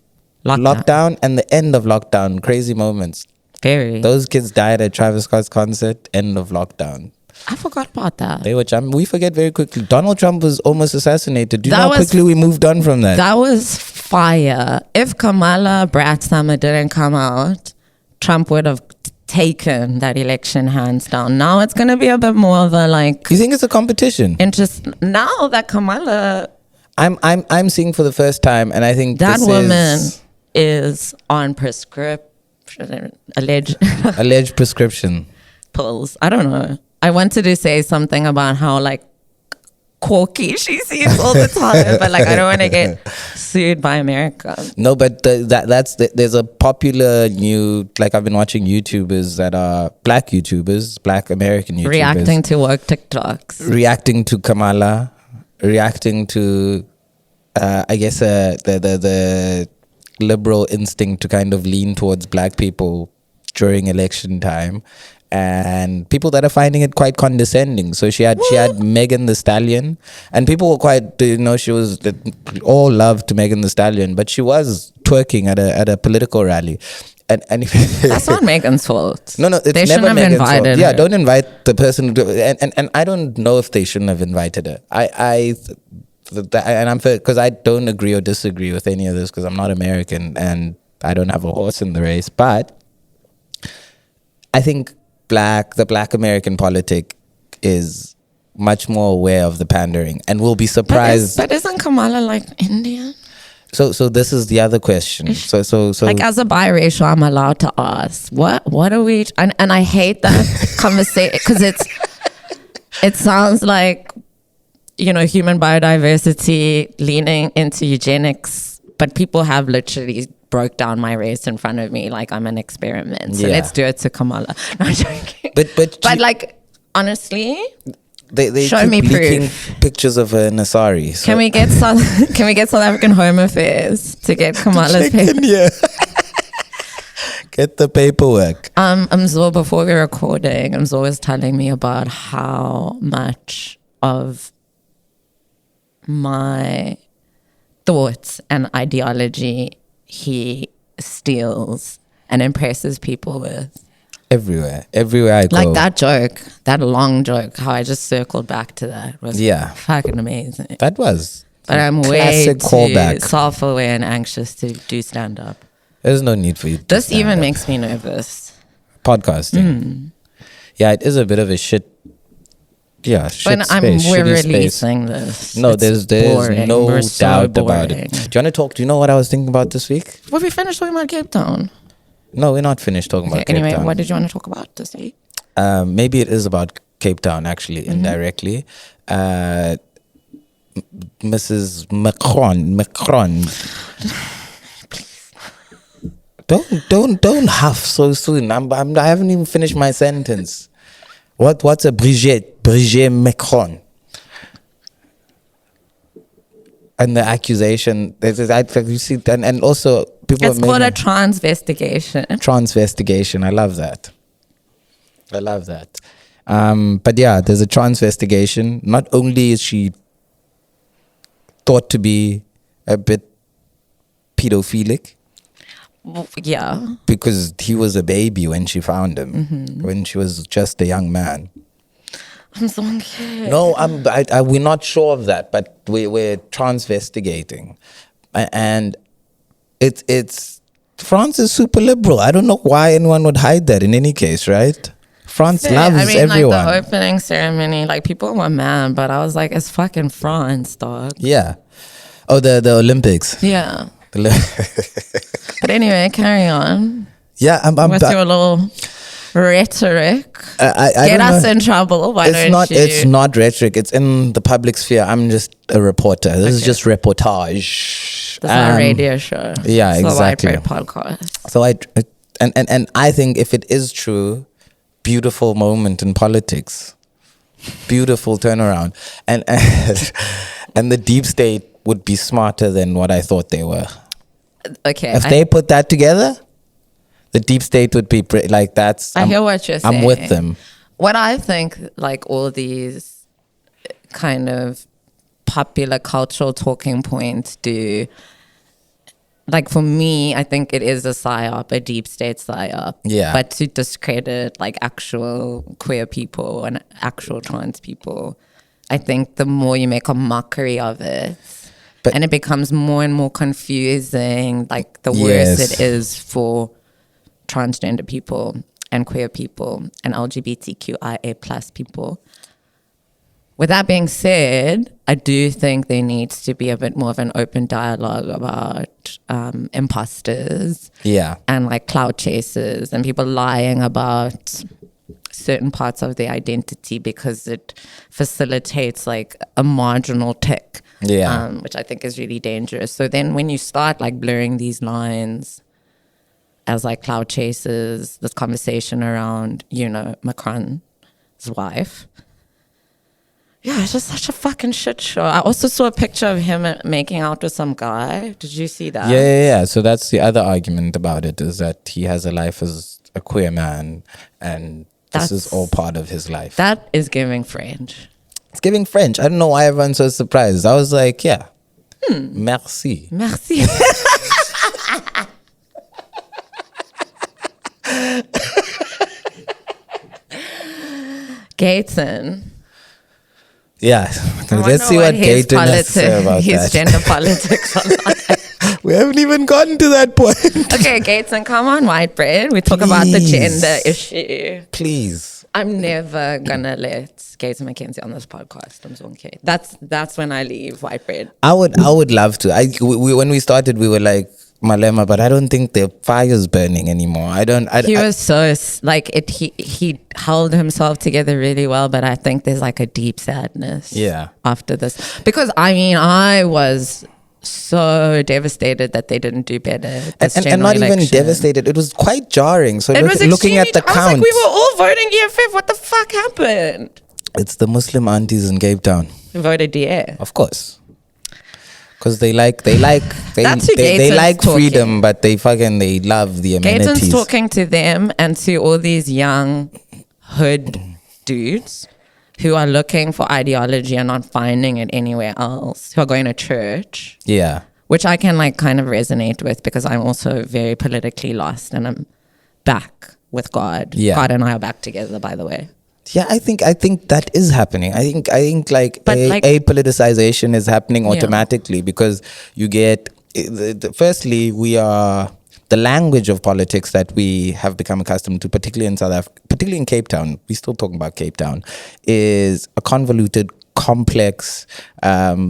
lockdown and the end of lockdown, crazy moments. Very. Those kids died at Travis Scott's concert, end of lockdown. I forgot about that. They were jumping. We forget very quickly. Donald Trump was almost assassinated. Do you That know how was- quickly we moved on from that? That was fire. If Kamala Bradshammer didn't come out, Trump would have taken that election hands down. Now it's going to be a bit more of a like You think it's a competition? interest. Now that Kamala, I'm seeing for the first time, and I think that this woman is is on prescription, alleged alleged prescription. pills. I don't know. I wanted to say something about how like quirky she seems all the time, but like I don't want to get sued by America. No, but there's a popular new, like I've been watching YouTubers that are black YouTubers, black American YouTubers. Reacting to woke TikToks. Reacting to Kamala, reacting to, I guess, the liberal instinct to kind of lean towards black people during election time. And people that are finding it quite condescending. So she had Megan the Stallion, and people were quite, she was all loved Megan the Stallion, but she was twerking at a political rally, and That's not Megan's fault. No, it's they never shouldn't have Megan's fault. invited Yeah, her. don't invite the person. And I don't know if they shouldn't have invited her. And I'm because I don't agree or disagree with any of this because I'm not American and I don't have a horse in the race. But I think the black American politic is much more aware of the pandering and will be surprised. But isn't Kamala like Indian? So this is the other question. So Like as a biracial, I'm allowed to ask, what are we? And I hate that conversation because it sounds like, human biodiversity leaning into eugenics, but people have literally broke down my race in front of me like I'm an experiment. So Yeah. let's do it to Kamala. No, I'm joking. But like honestly, they show keep me leaking proof. pictures of her Nasari. So. can we get South African Home Affairs to get Kamala's paper? Yeah. Get the paperwork. Mzo, before we were recording, Mzo was telling me about how much of my thoughts and ideology he steals and impresses people with. Everywhere I go. Like that joke, that long joke, how I just circled back to that was fucking amazing. That was. But I'm way classic too callback. self-aware and anxious to do stand-up. There's no need for you. To This stand even up. makes me nervous. Podcasting. Yeah, it is a bit of a shit. Yeah, shit But space, we're shitty space. releasing this. No, It's there's boring. no We're so doubt about boring. it. Do you want to talk? Do you know what I was thinking about this week? Well, we finished talking about Cape Town. No, we're not finished talking Okay, about Cape anyway, Town. what did you want to talk about this week? Maybe it is about Cape Town, actually, Mm-hmm. indirectly. Mrs. Macron. Don't huff so soon. I haven't even finished my sentence. What's a Brigitte Macron? and the accusation. You see, and also people. It's called a transvestigation. Transvestigation. I love that. But yeah, there's a transvestigation. Not only is she thought to be a bit pedophilic. Yeah. Because he was a baby when she found him, when she was just a young man. I'm so scared. No, we're not sure of that, but we're transvestigating. And it's France is super liberal. I don't know why anyone would hide that in any case, right? France loves everyone. Like the opening ceremony, like people were mad, but I was like, it's fucking France, dog. Yeah. Oh, the Olympics. Yeah. But anyway, carry on. Yeah, I'm with your little rhetoric. Get us in trouble. Why don't you? It's not rhetoric. It's in the public sphere. I'm just a reporter. This is just reportage. This is our radio show. Yeah, it's exactly. The White Bread podcast. So and I think if it is true, beautiful moment in politics, beautiful turnaround, and the deep state would be smarter than what I thought they were. Okay. If they put that together, the deep state would be like that's. I hear what you're saying. I'm with them. What I think, like all these kind of popular cultural talking points do, like for me, I think it is a psyop, a deep state psyop. Yeah. But to discredit like actual queer people and actual trans people, I think the more you make a mockery of it, and it becomes more and more confusing, like the worse it is for transgender people and queer people and LGBTQIA plus people. With that being said, I do think there needs to be a bit more of an open dialogue about imposters, and like clout chasers and people lying about certain parts of their identity because it facilitates like a marginal tick, which I think is really dangerous. So then when you start like blurring these lines as like clout chasers, this conversation around, you know, Macron's wife, yeah, it's just such a fucking shit show. I also saw a picture of him making out with some guy. Did you see that? Yeah. So that's the other argument about it, is that he has a life as a queer man, and this is all part of his life. That is giving French. It's giving French. I don't know why everyone's so surprised. I was like, yeah, merci. Merci. Gaten. Yeah, let's see what Gaten has to say about his gender politics online. We haven't even gotten to that point. Okay, Gaten, come on, White Bread. We talk about the gender issue. Please. I'm never gonna let Gaten McKenzie on this podcast. I'm so okay. That's when I leave White Bread. I would love to. When we started, we were like, Malema, but I don't think the fire's burning anymore. He was so like it. He held himself together really well, but I think there's like a deep sadness. Yeah. After this, because I mean, I was so devastated that they didn't do better. And not even devastated. It was quite jarring. So looking at the count, I was like, we were all voting EFF. What the fuck happened? It's the Muslim aunties in Cape Town. Who voted DA, of course. Because they like talking. freedom, but they love the amenities. Gaten's talking to them and to all these young hood dudes who are looking for ideology and not finding it anywhere else, who are going to church. Yeah. Which I can like kind of resonate with, because I'm also very politically lost and I'm back with God. Yeah. God and I are back together, by the way. Yeah, I think that is happening. I think a politicization is happening automatically, because you get firstly, we are the language of politics that we have become accustomed to, particularly in South Africa, particularly in Cape Town. We're still talking about Cape Town, is a convoluted, complex,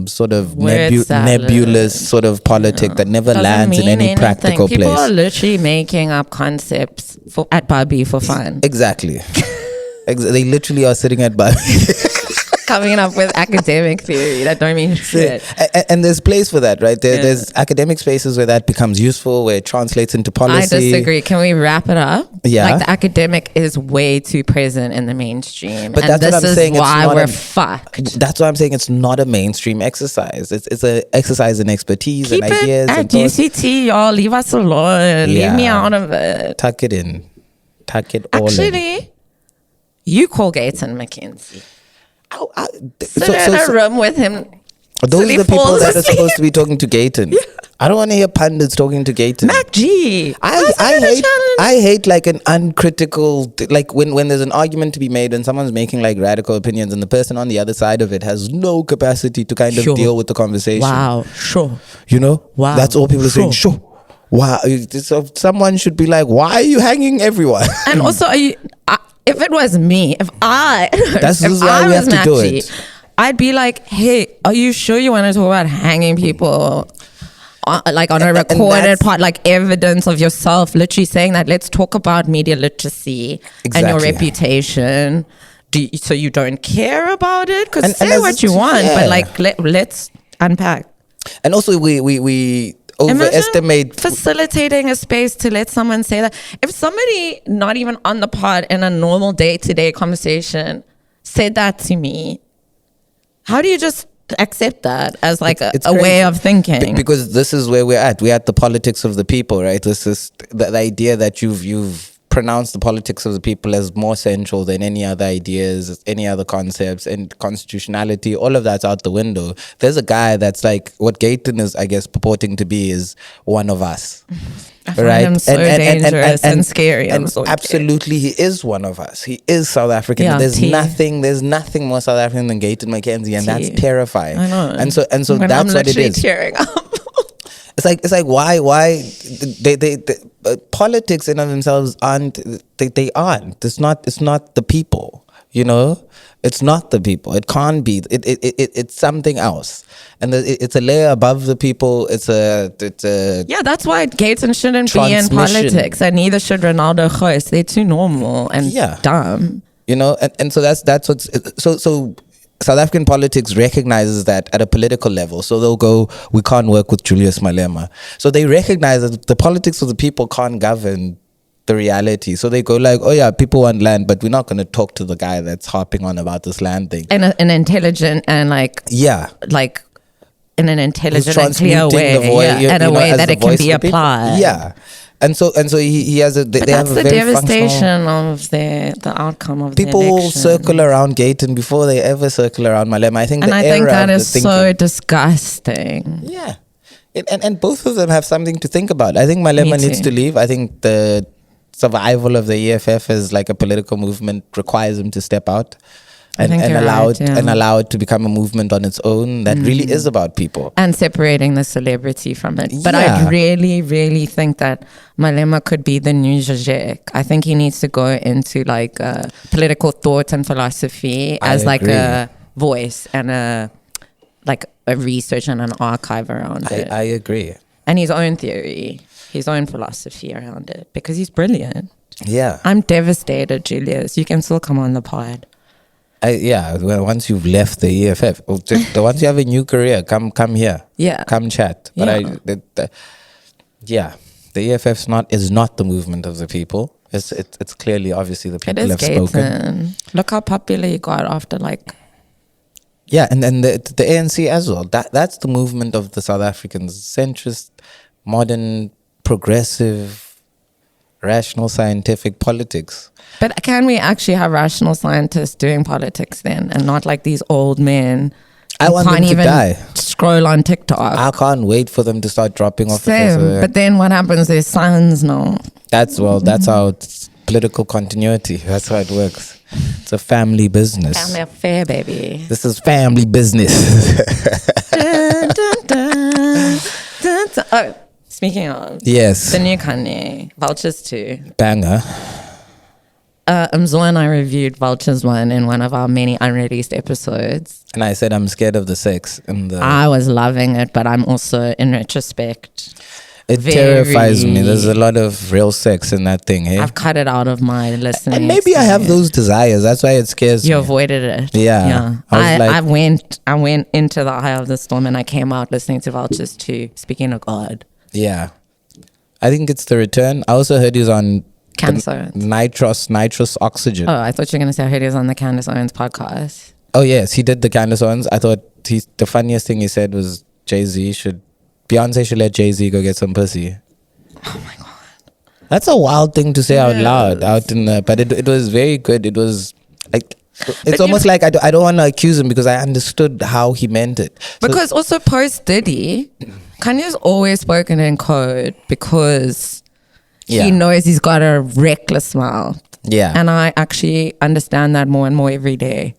sort of nebulous sort of politic that never lands in any practical place. People are literally making up concepts at Barbie for fun. Exactly. They literally are sitting at Barbie. coming up with academic theory that don't mean shit. And there's place for that, right? There's academic spaces where that becomes useful, where it translates into policy. I disagree. Can we wrap it up? Yeah. Like the academic is way too present in the mainstream. But and that's what this I'm saying. is It's why not we're a- fucked. That's why I'm saying it's not a mainstream exercise. It's an exercise in expertise Keep and ideas it at and thoughts. UCT, y'all. Leave us alone. Leave me Yeah. out of it. Tuck it in. Tuck it all in. Actually, you call Gayton McKenzie. Ow, Sit in a room with him. those till he are the people falls that are asleep. supposed to be talking to Gayton. I don't want to hear pundits talking to Gayton. Mac G. I hate like an uncritical, like when there's an argument to be made and someone's making like radical opinions and the person on the other side of it has no capacity to kind of Sure. deal with the conversation. Wow, sure. You know? Wow. That's all people are saying. Sure. Sure. Wow. So someone should be like, why are you hanging everyone? And also, if it was me, if I, This if is why I we was have to do Mac G, it. I'd be like, hey, are you sure you want to talk about hanging people? Like on a And recorded that's- part, like evidence of yourself, literally saying that let's talk about media literacy and your Exactly. reputation. So you don't care about it? Because And say as what you it's- want, yeah. but like let's unpack. And also we overestimate. Imagine facilitating a space to let someone say that. If somebody not even on the pod in a normal day-to-day conversation said that to me, how do you just accept that as like It's a way crazy. of thinking? Because this is where we're at. We're at the politics of the people, right? This is the idea that you've pronounced the politics of the people as more central than any other ideas, any other concepts, and constitutionality. All of that's out the window. There's a guy that's like, what Gayton is, I guess, purporting to be is one of us. I find Right? him so dangerous and scary. I'm And so absolutely, he is one of us. He is South African. Yeah, there's T. nothing more South African than Gayton McKenzie, and T. that's terrifying. I know. And so When that's I'm what it literally is. tearing up. It's like why they politics in of themselves aren't they aren't. It's not the people. You know, it's not the people. It can't be. It's something else, and it's a layer above the people. It's a Yeah, that's why Gayton shouldn't be in Transmission. politics, and neither should Ronaldo Khoes. They're too normal and Yeah. dumb. you know, and so that's what's so. South African politics recognizes that at a political level. So they'll go, we can't work with Julius Malema. So they recognize that the politics of the people can't govern the reality. So they go like, oh yeah, people want land, but we're not going to talk to the guy that's harping on about this land thing. In an intelligent and like in an Who's intelligent and clear transmuting way, the voice, in a way as that the it can voice be of the people. applied. Yeah. And so he has But they have that's a the very functional. devastation of the outcome of People the election. circle around Gayton before they ever circle around Malema. I think and the I think era that of is the so thinking- disgusting. Yeah. And both of them have something to think about. I think Malema Me needs too. to leave. I think the survival of the EFF as like a political movement requires him to step out and you're allow right, it yeah. and allow it to become a movement on its own that really is about people. And separating the celebrity from it. But Yeah. I really, really think that Malema could be the new Zizek. I think he needs to go into like political thought and philosophy I as like agree. a voice and a research and an archive around it. I agree. And his own theory, his own philosophy around it. Because he's brilliant. Yeah. I'm devastated, Julius. You can still come on the pod. Well, once you've left the EFF, once you have a new career, come here. Yeah. Come chat. But Yeah. the EFF is not the movement of the people. It's clearly, obviously, the It people is have spoken. Gayton. Look how popular he got after Yeah, and then the ANC as well. That's the movement of the South Africans, centrist, modern, progressive, rational, scientific politics. But can we actually have rational scientists doing politics then, and not like these old men? I who want can't them to even die. scroll on TikTok. I can't wait for them to start dropping off. Same. But then what happens? Their sons now. That's how it's political continuity. That's how it works. It's a family business. Family affair, baby. This is family business. Dun, dun, dun, dun, dun. Oh, speaking of Yes. the new Kanye, Vultures 2. Banger. Mzo and I reviewed Vultures 1 in one of our many unreleased episodes. And I said I'm scared of the sex. I was loving it, but I'm also, in retrospect, It terrifies me. There's a lot of real sex in that thing, hey? I've cut it out of my listening. And maybe I have those desires. That's why it scares You me. avoided it. Yeah. I went into the eye of the storm and I came out listening to Vultures too, speaking of God. Yeah. I think it's the return. I also heard he was on Candace Owens. nitrous oxygen. Oh, I thought you were going to say I heard he was on the Candace Owens podcast. Oh yes, he did the Candace Owens. I thought the funniest thing he said was Beyonce should let Jay-Z go get some pussy. Oh my God. That's a wild thing to say out loud, but it was very good. It was like, it's almost like I don't want to accuse him because I understood how he meant it. So, Because also post Diddy, Kanye's always spoken in code because he knows he's got a reckless mouth. yeah. And I actually understand that more and more every day.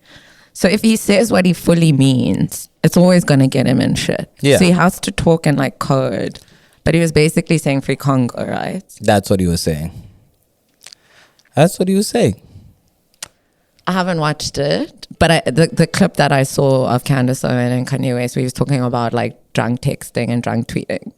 So if he says what he fully means, it's always going to get him in shit. Yeah. So he has to talk in like code. But he was basically saying free Congo, right? That's what he was saying. That's what he was saying. I haven't watched it, but the clip that I saw of Candace Owens and Kanye West, where he was talking about like drunk texting and drunk tweeting.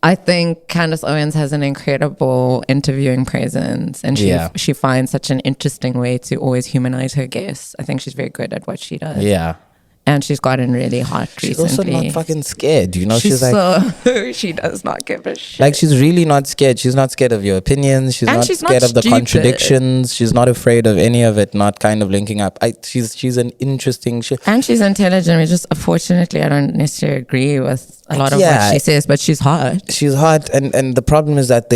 I think Candace Owens has an incredible interviewing presence, and she finds such an interesting way to always humanize her guests. I think she's very good at what she does. Yeah. And she's gotten really hot She's recently. also not fucking scared, you know? She's like, so she does not give a shit. like, she's really not scared. She's not scared of your opinions. She's And not she's not scared of the stupid. contradictions. She's not afraid of any of it not kind of linking up. She's an interesting shit. And she's intelligent. We just, unfortunately, I don't necessarily agree with a lot of what she says, but she's hot. She's hot, and the problem is that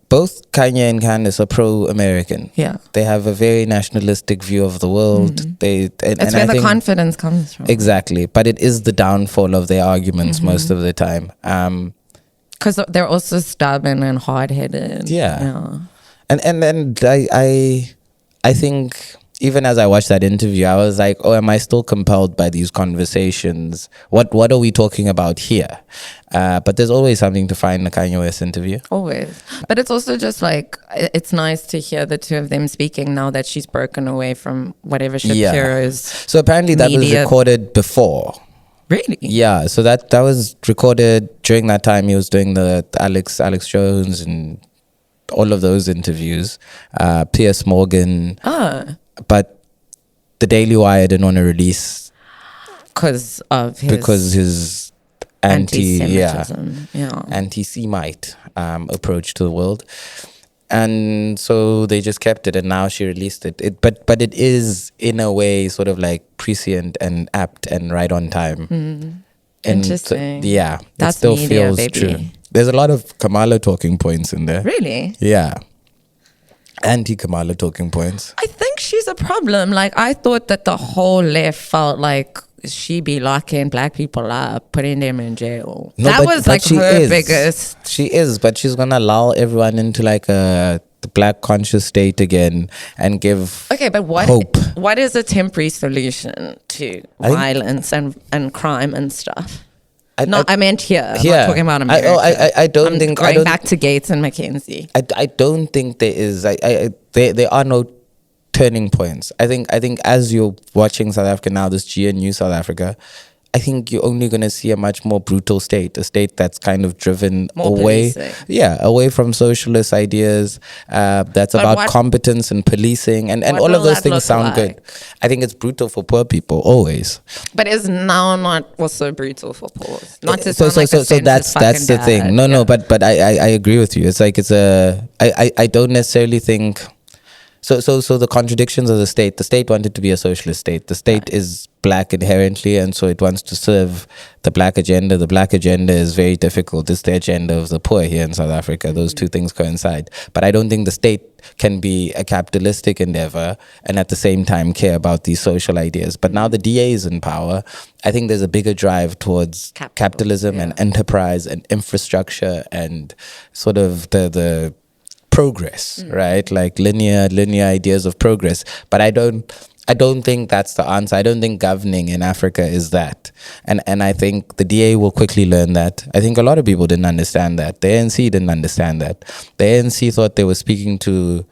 both Kanye and Candace are pro-American. Yeah. They have a very nationalistic view of the world. It's where the confidence comes from. Exactly, but it is the downfall of their arguments most of the time. Because they're also stubborn and hard-headed. Yeah. And I think even as I watched that interview, I was like, oh, am I still compelled by these conversations? What are we talking about here? But there's always something to find in a Kanye West interview. Always. But it's also just like, it's nice to hear the two of them speaking now that she's broken away from whatever Shapiro's. So apparently that was recorded before. Really? Yeah, so that was recorded during that time. He was doing the Alex Jones and all of those interviews. Piers Morgan. But the Daily Wire didn't want to release because his anti-Semitism, anti-Semite approach to the world, and so they just kept it. And now she released it. But it is in a way sort of like prescient and apt and right on time. Interesting. Yeah, that still media, feels baby. true. There's a lot of Kamala talking points in there. Really? Yeah. Anti-Kamala talking points. I think she's a problem. Like, I thought that the whole left felt like she be locking black people up, putting them in jail. No, that was like her biggest. She is, but she's gonna lull everyone into like the black conscious state again and give but hope. What is a temporary solution to violence and crime and stuff? I meant here. I'm not talking about America. I don't think going back to Gates and McKenzie. I don't think there is. There are no turning points. I think as you're watching South Africa now, this GNU South Africa, I think you're only going to see a much more brutal state, a state that's kind of driven away, away from socialist ideas. That's about competence and policing, and all of those things sound good. I think it's brutal for poor people always. But it's now not also brutal for poor. Not to so that's the thing. No, but I agree with you. It's like I don't necessarily think. So the contradictions of the state. The state wanted to be a socialist state. The state is black inherently, and so it wants to serve the black agenda. The black agenda is very difficult. It's the agenda of the poor here in South Africa. Those two things coincide. But I don't think the state can be a capitalistic endeavor and at the same time care about these social ideas. But now the DA is in power. I think there's a bigger drive towards capitalism and enterprise and infrastructure and sort of the progress, right? Like linear ideas of progress. But I don't think that's the answer. I don't think governing in Africa is that. And I think the DA will quickly learn that. I think a lot of people didn't understand that. The ANC didn't understand that. The ANC thought they were speaking to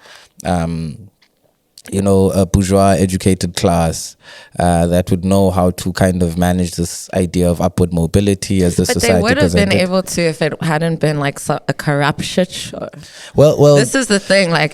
a bourgeois educated class that would know how to kind of manage this idea of upward mobility as the But society they would have been presented. able to if it hadn't been like a corrupt shit show. Well, This is the thing, like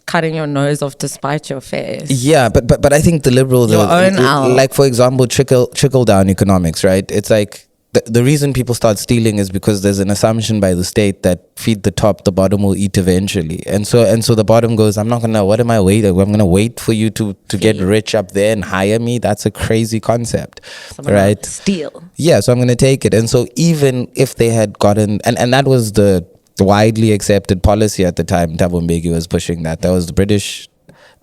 cutting your nose off to spite your face. yeah, but I think the liberal, Your own owl. like for example, trickle down economics, right? It's like the reason people start stealing is because there's an assumption by the state that feed the top, the bottom will eat eventually, and so the bottom goes, I'm not gonna. What am I waiting? I'm gonna wait for you to get rich up there and hire me. That's a crazy concept, right? Steal. Yeah, so I'm gonna take it, and so even if they had gotten, and that was the widely accepted policy at the time. Thabo Mbeki was pushing that. That was the British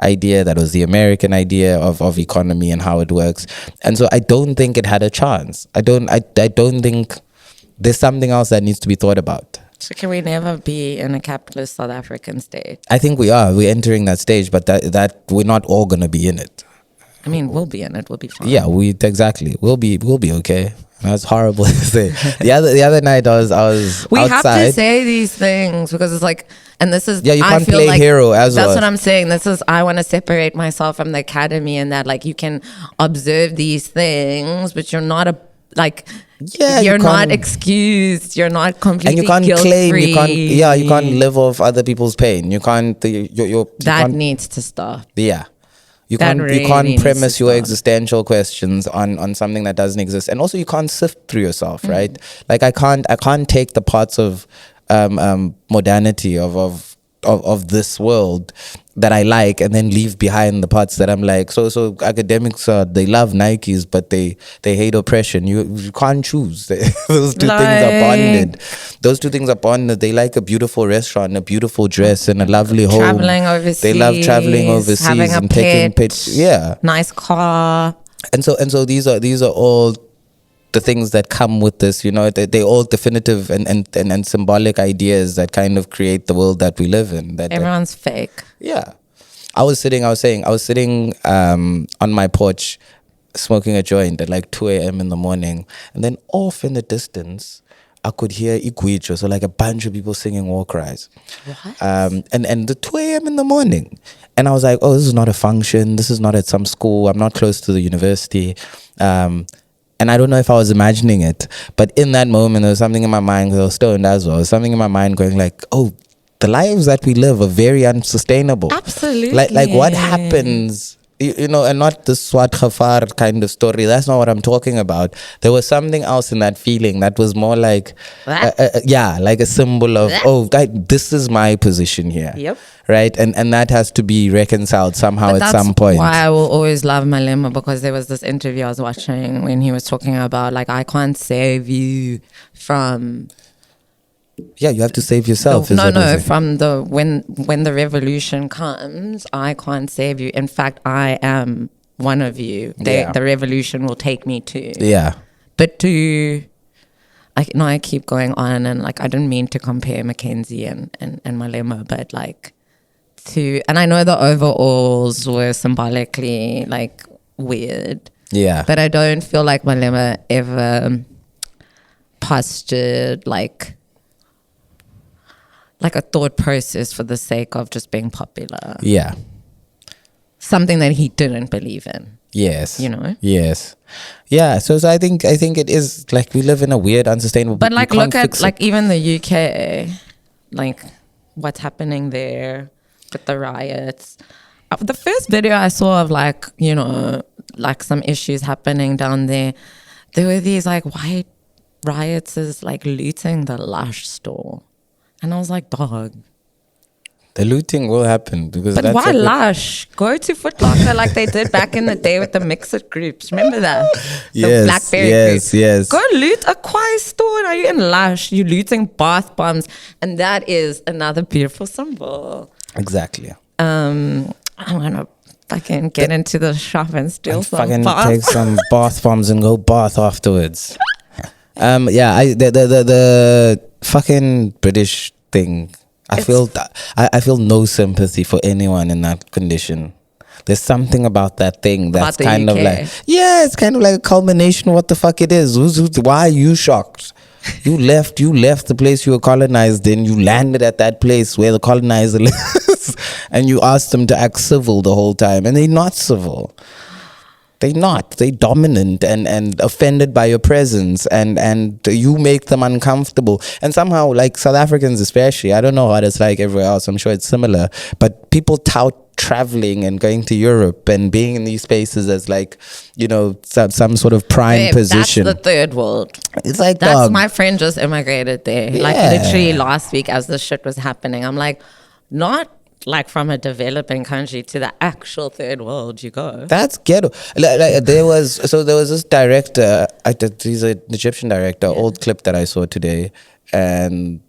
idea, that was the American idea of economy and how it works. And so I don't think it had a chance. I don't think there's something else that needs to be thought about. So can we never be in a capitalist South African state? I think we're entering that stage, but that we're not all gonna be in it. I mean, we'll be in it. We'll be fine. Yeah, we'll be okay. That's horrible to say. The other night I was We outside. have to say these things because it's like, and this is, Yeah, you I can't feel play like hero as that's well. what I'm saying. This is, I want to separate myself from the academy, and that like you can observe these things, but you're not Yeah, you're you not can't- excused. You're not completely and you can't guilt-free. claim, you can't live off other people's pain. You can't, you That can't, needs to stop. yeah. You That can't really you can't needs premise to your stop. existential questions on something that doesn't exist. And also you can't sift through yourself, right? Like I can't take the parts of modernity of this world that I like and then leave behind the parts that I'm like, so academics they love Nikes but they hate oppression. You can't choose. Those two things are bonded. Those two things are bonded. They like a beautiful restaurant, a beautiful dress, and a lovely home. Traveling overseas. They love traveling overseas having a and taking pet, pictures. Yeah. nice car. And so these are all the things that come with this, they're all definitive and symbolic ideas that kind of create the world that we live in. That Everyone's fake. yeah. I was sitting on my porch smoking a joint at like 2 a.m. in the morning, and then off in the distance I could hear Igwicho, so like a bunch of people singing war cries. What? And the 2 a.m. in the morning. And I was like, oh, this is not a function. This is not at some school. I'm not close to the university. And I don't know if I was imagining it, but in that moment, there was something in my mind, because I was stoned as well. There was something in my mind going like, oh, the lives that we live are very unsustainable. Absolutely. Like what happens, and not the Swat Khafar kind of story. That's not what I'm talking about. There was something else in that feeling that was more like, like a symbol of, oh, guys, this is my position here. Yep. Right? And that has to be reconciled somehow But at some point. Why I will always love Malema, because there was this interview I was watching when he was talking about like, I can't save you from Yeah, you have to save yourself. is what I'm saying. from the when the revolution comes, I can't save you. In fact, I am one of you. Yeah. The revolution will take me to. Yeah. But I keep going on, and like I didn't mean to compare Mackenzie and Malema, but like and I know the overalls were symbolically like weird. Yeah. But I don't feel like Malema ever postured like a thought process for the sake of just being popular. Yeah. Something that he didn't believe in. Yes. Yes. Yeah. So I think it is like we live in a weird, unsustainable. But like you can't look at fix like it. even the UK, like what's happening there with the riots. The first video I saw of like some issues happening down there were these like white rioters like looting the Lush store, and I was like, dog. The looting will happen because But that's why what we- Lush? Go to Foot Locker like they did back in the day with the mixed groups. Remember that? The Yes, Blackberry yes, group. yes. Go loot a Kwai store. Are you in Lush? You're looting bath bombs. And that is another beautiful symbol. Exactly. I'm going to fucking get into the shop and steal some Fucking bath take some bath bombs and go bath afterwards. The fucking British thing. I feel no sympathy for anyone in that condition. There's something about that thing that's About the kind of UK. like, it's kind of like a culmination of what the fuck it is. Why are you shocked? You left the place you were colonized in. You landed at that place where the colonizer lives. and you ask them to act civil the whole time, and they're not civil. They're not. They're dominant and offended by your presence, and you make them uncomfortable. And somehow, like South Africans especially, I don't know what it's like everywhere else. I'm sure it's similar, but people tout traveling and going to Europe and being in these spaces as like, you know, some sort of prime Babe, position. That's the third world. It's like, That's dog, my friend just immigrated there. Like Yeah. literally last week as this shit was happening. I'm like, not like from a developing country to the actual third world you go. That's ghetto. There was this director. He's an Egyptian director. Old clip that I saw today, and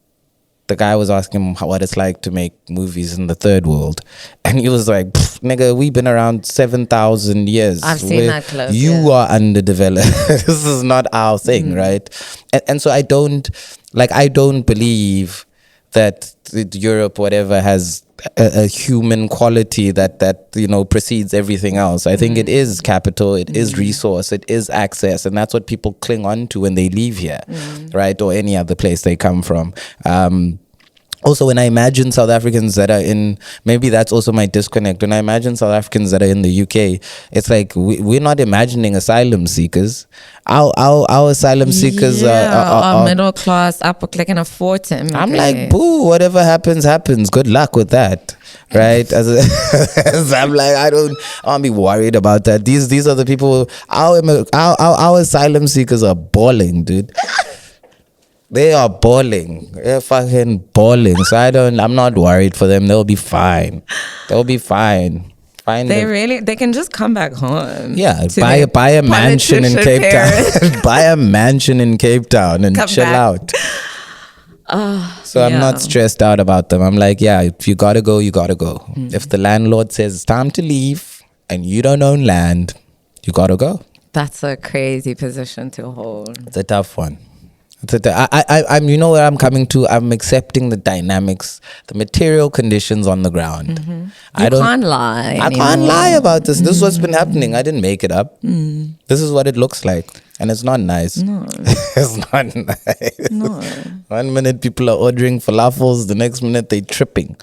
the guy was asking him what it's like to make movies in the third world, and he was like, "Nigga, we've been around 7,000 years. I've seen that clip, You yeah. are underdeveloped. This is not our thing, right?" And so I don't believe that Europe, whatever, has a human quality that you know precedes everything else. I think it is capital, it is resource, it is access, and that's what people cling on to when they leave here, right, or any other place they come from. Also, when I imagine South Africans that are in, maybe that's also my disconnect. When I imagine South Africans that are in the UK, it's like we're not imagining asylum seekers. Our asylum seekers are middle class, upper click and afford to immigrate. I'm like, boo, whatever happens, happens. Good luck with that. Right? As I'm like, I don't be worried about that. These are the people, our asylum seekers are balling, dude. They are balling. They're fucking balling. So I'm not worried for them. They'll be fine. They'll be fine. They can just come back home. Yeah, to buy their a mansion in politician Cape parents. Town. Buy a mansion in Cape Town and Come chill back. out. So I'm yeah. not stressed out about them. I'm like, yeah, if you gotta go, you gotta go. If the landlord says it's time to leave and you don't own land, you gotta go. That's a crazy position to hold. It's a tough one. I'm, you know where I'm coming to. I'm accepting the dynamics, the material conditions on the ground. You can't lie. I can't lie about this. This is what's been happening. I didn't make it up. This is what it looks like, and it's not nice. No. It's not nice. No. 1 minute people are ordering falafels, the next minute they tripping.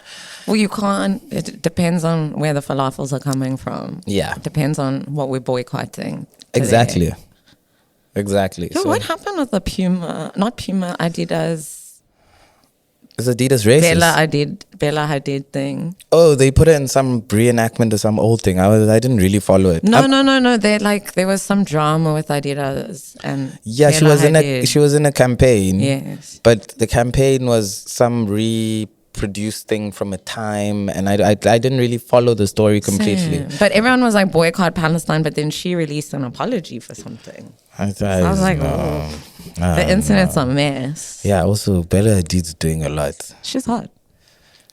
Well, you can't. It depends on where the falafels are coming from. Yeah. It depends on what we're boycotting. Exactly. Exactly. So what happened with the Adidas, is Adidas racist? Bella Hadid thing? Oh, they put it in some reenactment or some old thing. I didn't really follow it. No. There was some drama with Adidas and Yeah, she was in a campaign. Yes. But the campaign was some reproduced thing from a time, and I didn't really follow the story completely. Same. But everyone was like boycott Palestine, but then she released an apology for something. I was like, the internet's a mess. Yeah, also Bella Hadid's doing a lot. She's hot.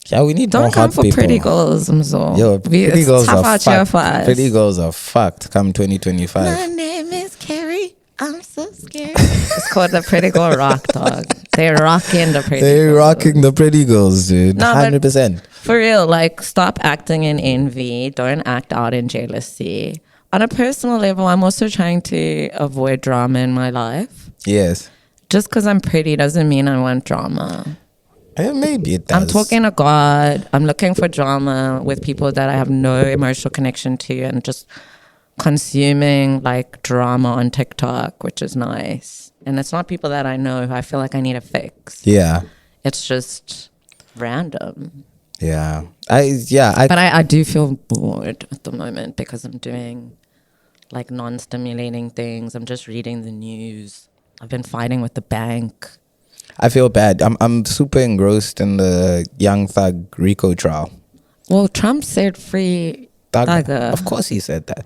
Yeah, we need more Don't come hot for people. pretty girls, so Yo, pretty girls tough are out here for fucked. us. Pretty girls are fucked come 2025. My name is Carrie. I'm so scared. It's called the Pretty Girl Rock, dog. They're rocking the pretty They're girls. rocking the pretty girls, dude. No, but 100%. For real, like, stop acting in envy. Don't act out in jealousy. On a personal level, I'm also trying to avoid drama in my life. Yes. Just because I'm pretty doesn't mean I want drama. Maybe it does. I'm talking to God. I'm looking for drama with people that I have no emotional connection to and just consuming like drama on TikTok, which is nice. And it's not people that I know who I feel like I need a fix. Yeah. It's just random. Yeah. But I do feel bored at the moment because I'm doing like non-stimulating things. I'm just reading the news. I've been fighting with the bank. I feel bad. I'm super engrossed in the Young Thug Rico trial. Well, Trump said free Thugger. Of course he said that.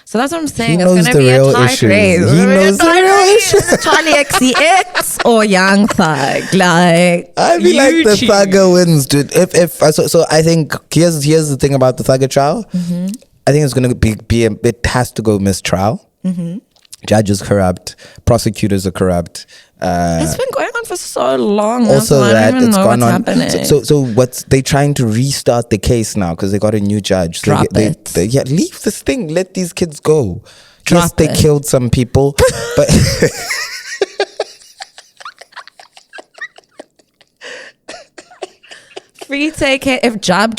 So that's what I'm saying. He It's knows going to the be real a tight issues. race. He knows the real issues. Charlie XCX or Young Thug. Like, I feel like the choose. Thugger wins, dude. So I think here's the thing about the Thugger trial. I think it's gonna be it has to go mistrial. Judges corrupt, prosecutors are corrupt. It's been going on for so long. Also, I that don't even it's know gone what's on. happening. So what's they trying to restart the case now because they got a new judge. So Drop they, it. yeah, leave this thing. Let these kids go. Drop Yes, they it. killed some people, but free take it if Jab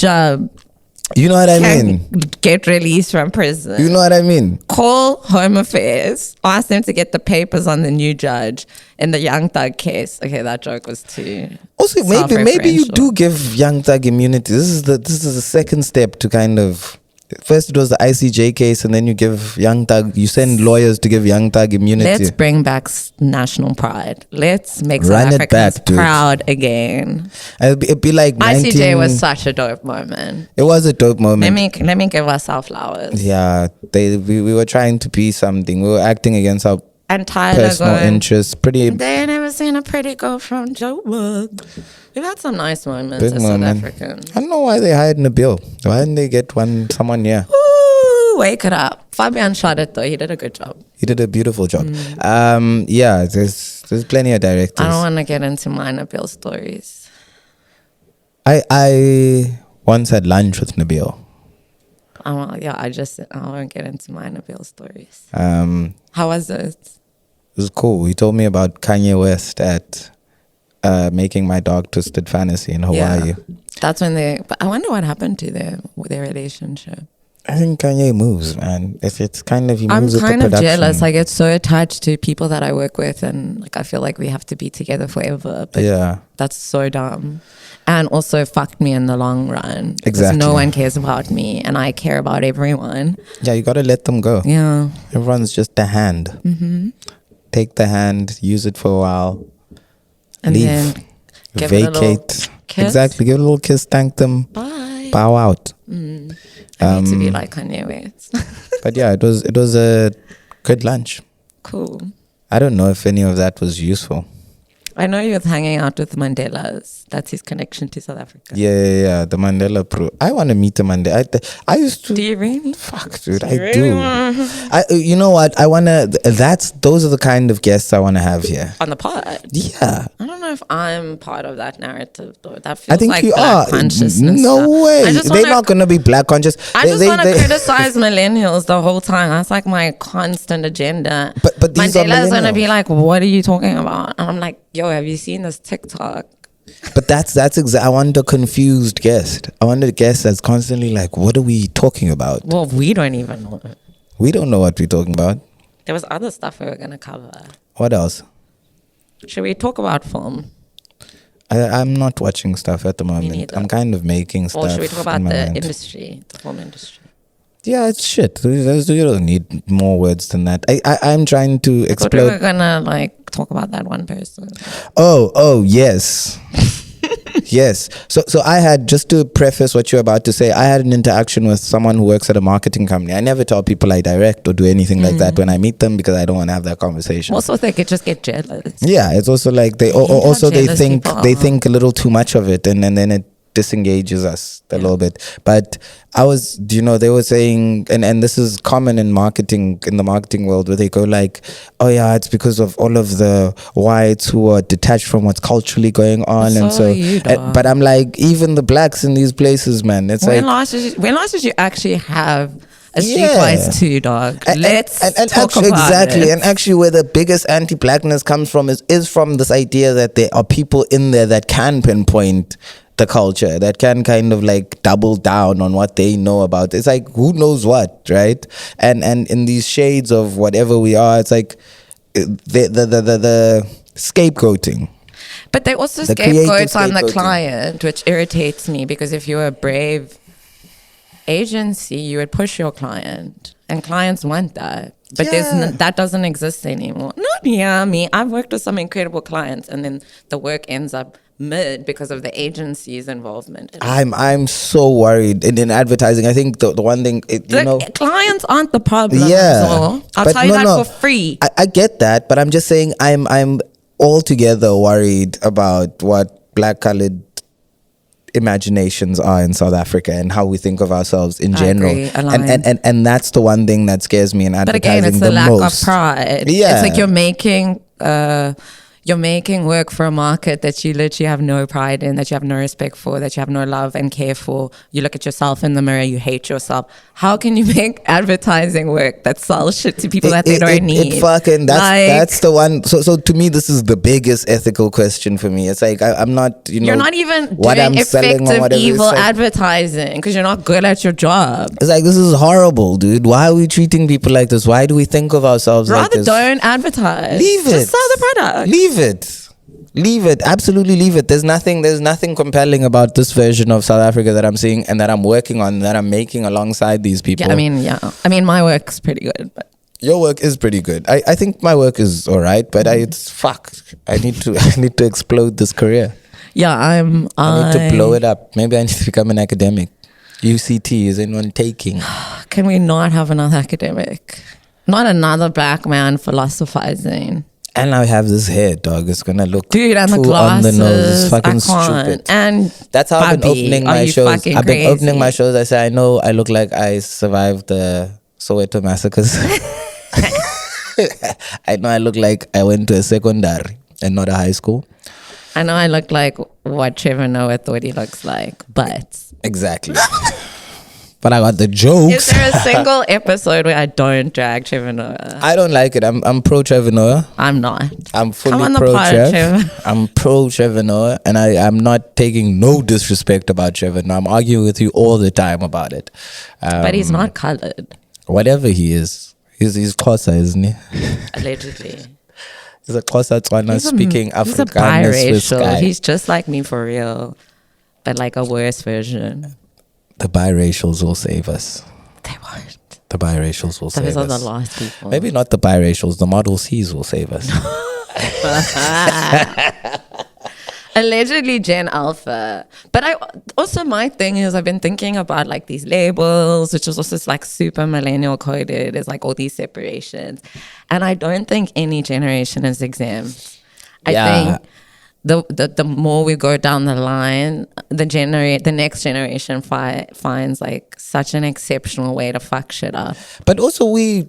You know what I can mean? get released from prison. You know what I mean? Call Home Affairs, ask them to get the papers on the new judge in the Young Thug case. Okay, that joke was too. Also, maybe you self-referential. do give Young Thug immunity. This is the second step to kind of. First it was the ICJ case, and then you give Young Thug. You send lawyers to give Young Thug immunity. Let's bring back national pride. Let's make Run South it Africans back, dude. proud again. It'd be like ICJ was such a dope moment. It was a dope moment. Let me give ourselves flowers. Yeah, we were trying to be something. We were acting against our And Tyler personal going, interests. Pretty they ain't never seen a pretty girl from Joburg. We've had some nice moments big as moment. South Africans. I don't know why they hired Nabil. Why didn't they get someone here? Ooh, wake it up. Fabian shot it though. He did a good job. He did a beautiful job. Yeah, there's plenty of directors. I don't want to get into minor Bill stories. I once had lunch with Nabil. I won't get into minor Bill stories. It How was it? was cool. He told me about Kanye West at Making My Dog Twisted Fantasy in Hawaii. Yeah. That's when but I wonder what happened to their relationship. I think Kanye moves, man. It's kind of, he I'm moves with the kind of production. jealous. I get so attached to people that I work with, and like I feel like we have to be together forever. But Yeah. that's so dumb, and also fucked me in the long run. Because Exactly. no one cares about me, and I care about everyone. Yeah, you got to let them go. Yeah. Everyone's just a hand. Mm-hmm. Take the hand, use it for a while, And leave, then give it a little vacate. kiss. Exactly. Give it a little kiss, thank them, Bye. bow out. I need to be like Kanye West. But yeah, it was a good lunch. Cool. I don't know if any of that was useful. I know you're hanging out with Mandela's. That's his connection to South Africa. Yeah. The Mandela Pro. I want to meet a Mandela. I used to. Do you really? Fuck, dude, I really do. wanna- You know what? I wanna. Those are the kind of guests I want to have here. On the pod. Yeah. I don't know if I'm part of that narrative though. That feels I think like you black are. consciousness No stuff. way. I just They're wanna- not gonna be black conscious. I just They- want to they- criticize millennials the whole time. That's like my constant agenda. But these are Mandela's gonna be millennials. like, "What are you talking about?" And I'm like, "Yo, have you seen this TikTok?" But that's I want a confused guest. I want a guest that's constantly like, "What are we talking about?" Well, we don't even know. We don't know what we're talking about. There was other stuff we were gonna cover. What else? Should we talk about film? I'm not watching stuff at the moment. neither. I'm kind of making stuff. Or should we talk about in my the mind. industry, the film industry? Yeah, it's shit. You don't need more words than that. I'm trying to I thought we were explode. gonna like talk about that one person. Oh, yes. Yes. So I had, just to preface what you're about to say, I had an interaction with someone who works at a marketing company. I never tell people I direct or do anything like that when I meet them because I don't want to have that conversation. Also, they could just get jealous. Yeah, it's also like they how also they jealous think people they are. think a little too much of it, and then it disengages us a little bit. But they were saying, and this is common in marketing, in the marketing world, where they go like, oh yeah, it's because of all of the whites who are detached from what's culturally going on. So And so are you, dog. but I'm like, even the blacks in these places, man, it's When like, last did you actually have a Yeah. Streetwise 2, dog? Let's and talk actually, about exactly, it. and actually, where the biggest anti-blackness comes from is from this idea that there are people in there that can pinpoint the culture, that can kind of like double down on what they know about. It's like, who knows what, right? And in these shades of whatever we are, it's like the scapegoating. But they also The creative scapegoats on the scapegoating. client, which irritates me because if you're a brave agency, you would push your client, and clients want that. But Yeah. that doesn't exist anymore. Not me. I've worked with some incredible clients, and then the work ends up mid because of the agency's involvement. I'm so worried in advertising. I think the one thing, The clients aren't the problem. Yeah, So I'll but tell you no, that no. for free. I get that, but I'm just saying I'm altogether worried about what black colored imaginations are in South Africa and how we think of ourselves in I general. agree, aligned. And that's the one thing that scares me in But advertising again, it's the the lack most. of pride. Yeah. It's like you're making you're making work for a market that you literally have no pride in, that you have no respect for, that you have no love and care for. You look at yourself in the mirror, you hate yourself. How can you make advertising work that sells shit to people that they don't need? It fucking that's the one. So to me, this is the biggest ethical question for me. It's like I'm not, you're not even what doing I'm selling or effective whatever. evil It's like- advertising because you're not good at your job. It's like, this is horrible, dude. Why are we treating people like this? Why do we think of ourselves like Rather this? don't advertise. Leave it. Just sell the product. Leave it. Leave it. Absolutely leave it. There's nothing compelling about this version of South Africa that I'm seeing and that I'm working on, that I'm making alongside these people. I mean, my work's pretty good, but Your work is pretty good. I think my work is all right, but it's fuck. I need to explode this career. yeah, I need to blow it up. Maybe I need to become an academic. UCT, is anyone taking? Can we not have another academic? Not another black man philosophizing. And I have this hair, dog. It's gonna look Dude, and the too on the glasses. nose. It's fucking I can't. stupid. And That's how I've been Bobby, opening are my you shows. fucking I've been opening my crazy? shows. I say, I know I look like I survived the Soweto massacres. I know I look like I went to a secondary and not a high school. I know I look like what Trevor Noah thought he looks like, but Exactly. But I got the is jokes. there a single episode where I don't drag Trevor Noah? I don't like it. I'm pro Trevor Noah. I'm not. I'm Come on fully the pro pod, Trev. Trevor. I'm pro Trevor Noah, and I'm not taking no disrespect about Trevor Noah. I'm arguing with you all the time about it. But he's not colored, Whatever he is, he's Xhosa, isn't he? allegedly. He's a Xhosa Tswana speaking He's a Afrikaner Swiss biracial. guy. He's just like me for real, but like a worse version. The biracials will save us. They won't. The biracials will save Those are the us. last people. Maybe not the biracials. The Model Cs will save us. Allegedly Gen Alpha. But my thing is I've been thinking about like these labels, which is also like super millennial coded. There's like all these separations. And I don't think any generation is exempt. I Yeah. think the more we go down the line, the next generation finds like such an exceptional way to fuck shit up. But also we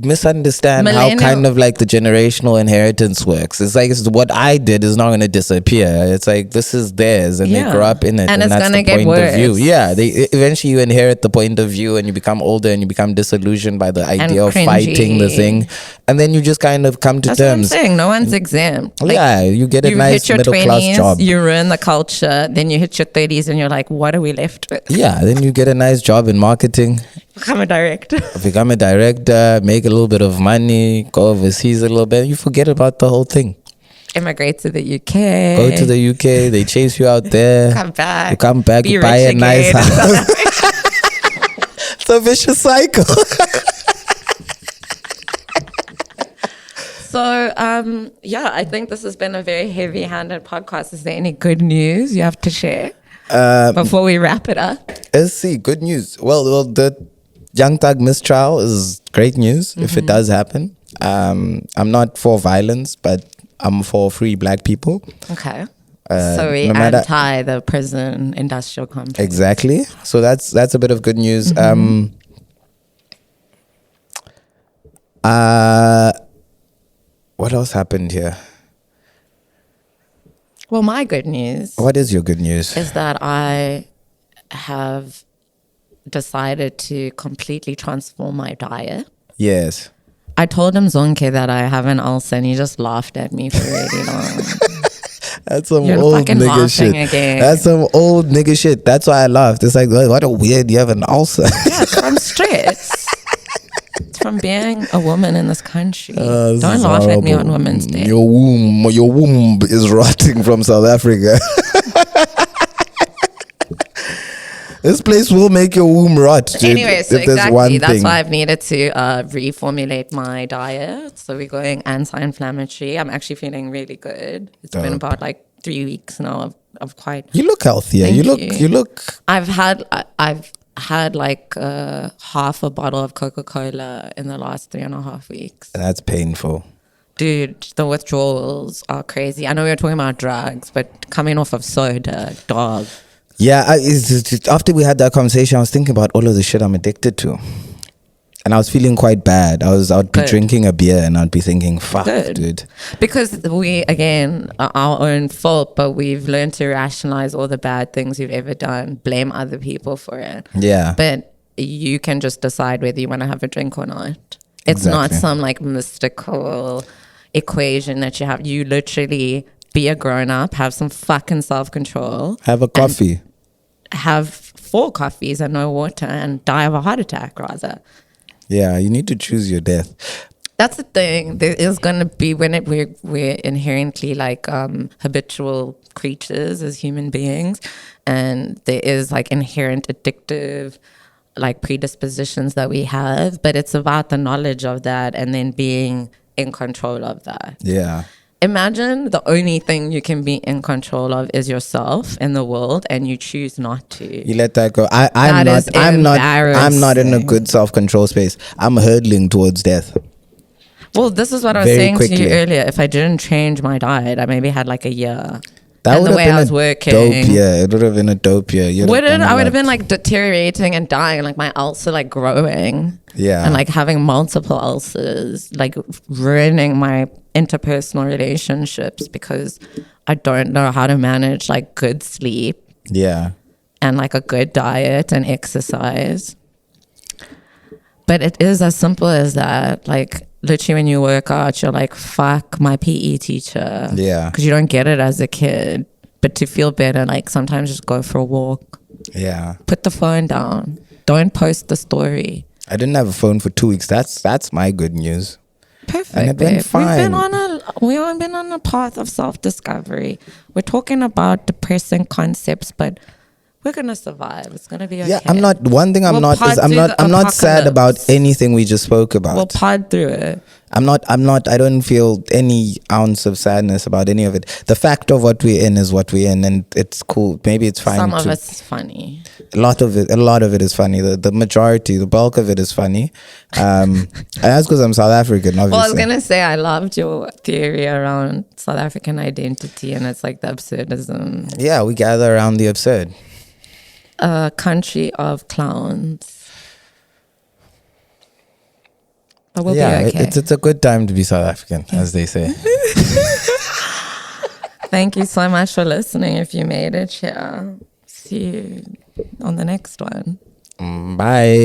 misunderstand how Millennial- kind of like the generational inheritance works. It's like what I did is not going to disappear. It's like this is theirs and Yeah. they grow up in it, And it's that's gonna the get point of view. worse. Yeah, eventually you inherit the point of view and you become older and you become disillusioned by the idea of cringy. fighting the thing, and then you just kind of come to That's what I'm terms. saying. No one's exempt. Like, Yeah, you get a you nice hit your middle class 20s, job. you ruin the culture, then you hit your 30s and you're like, what are we left with? Yeah, then you get a nice job in marketing, Become a director. become a director, make a little bit of money, go overseas a little bit. You forget about the whole thing. Immigrate to the UK. Go to the UK, they chase you out there. Come back. You come back, Be you buy a rich nice again. house. It's a vicious cycle. So, I think this has been a very heavy-handed podcast. Is there any good news you have to share before we wrap it up? Let's see, good news. Well, the Young Thug mistrial is great news if it does happen. I'm not for violence, but I'm for free black people. Okay. So we no matter- anti the prison industrial complex. Exactly. So that's a bit of good news. What else happened here? Well, my good news What is your good news? is that I have decided to completely transform my diet. Yes. I told him Zonke that I have an ulcer and he just laughed at me for really long. That's some You're old fucking nigga laughing shit. again. That's some old nigga shit. That's why I laughed. It's like, what a weird, you have an ulcer. Yeah, it's from stress. It's from being a woman in this country. This Don't is laugh at me horrible. on Women's Day. Your womb is rotting from South Africa. This place will make your womb rot. Dude, Anyway, so if there's exactly, one that's thing. why I've needed to reformulate my diet. So we're going anti-inflammatory. I'm actually feeling really good. It's been Dope. about like 3 weeks now of quite. You look healthier. Thank You look. I've had like half a bottle of Coca-Cola in the last 3.5 weeks. That's painful. Dude, the withdrawals are crazy. I know we were talking about drugs, but coming off of soda, dog. Yeah, after we had that conversation, I was thinking about all of the shit I'm addicted to. And I was feeling quite bad. I'd be Good. drinking a beer and I'd be thinking, fuck, Good. dude. Because we, again, are our own fault, but we've learned to rationalize all the bad things we've ever done, blame other people for it. Yeah. But you can just decide whether you want to have a drink or not. It's not Exactly. some like mystical equation that you have. You literally be a grown up, have some fucking self control, Have a coffee. have 4 coffees and no water, and die of a heart attack rather. Yeah, you need to choose your death. That's the thing. There is going to be we're inherently like habitual creatures as human beings, and there is like inherent addictive like predispositions that we have, but it's about the knowledge of that and then being in control of that. Yeah. Imagine the only thing you can be in control of is yourself and the world, and you choose not to. You let that go. I'm That not. is I'm not in a embarrassing. good self-control space. I'm hurtling towards death. Well, this is what I was Very saying to quickly. you earlier. If I didn't change my diet, I maybe had like a year. That and would the have way been I was a working. dope year. It would have been a dope year. You'd Would it? done a I would have lot. been like deteriorating and dying, like my ulcer like growing. Yeah. And like having multiple ulcers, like ruining my interpersonal relationships because I don't know how to manage like good sleep Yeah. and like a good diet and exercise. But it is as simple as that. Like literally when you work out, you're like, fuck my PE teacher. Yeah. Because you don't get it as a kid. But to feel better, like sometimes just go for a walk. Yeah. Put the phone down. Don't post the story. I didn't have a phone for 2 weeks. That's my good news. Perfect. And it went babe. fine. We've been on a path of self-discovery. We're talking about depressing concepts, but we're gonna survive. It's gonna be okay. Yeah, I'm not. One thing I'm We'll not pod is I'm through not. the I'm not sad about apocalypse. anything we just spoke about. We'll pod through it. I'm not. I don't feel any ounce of sadness about any of it. The fact of what we're in is what we're in, and it's cool. Maybe it's fine. Some of to, it's funny. A lot of it is funny. The majority, the bulk of it is funny. And that's because I'm South African, obviously. Well, I was gonna say I loved your theory around South African identity, and it's like the absurdism. Yeah, we gather around the absurd. A country of clowns. But we'll Yeah, be okay. it's a good time to be South African, as they say. Thank you so much for listening. If you made it here, see you on the next one. Bye.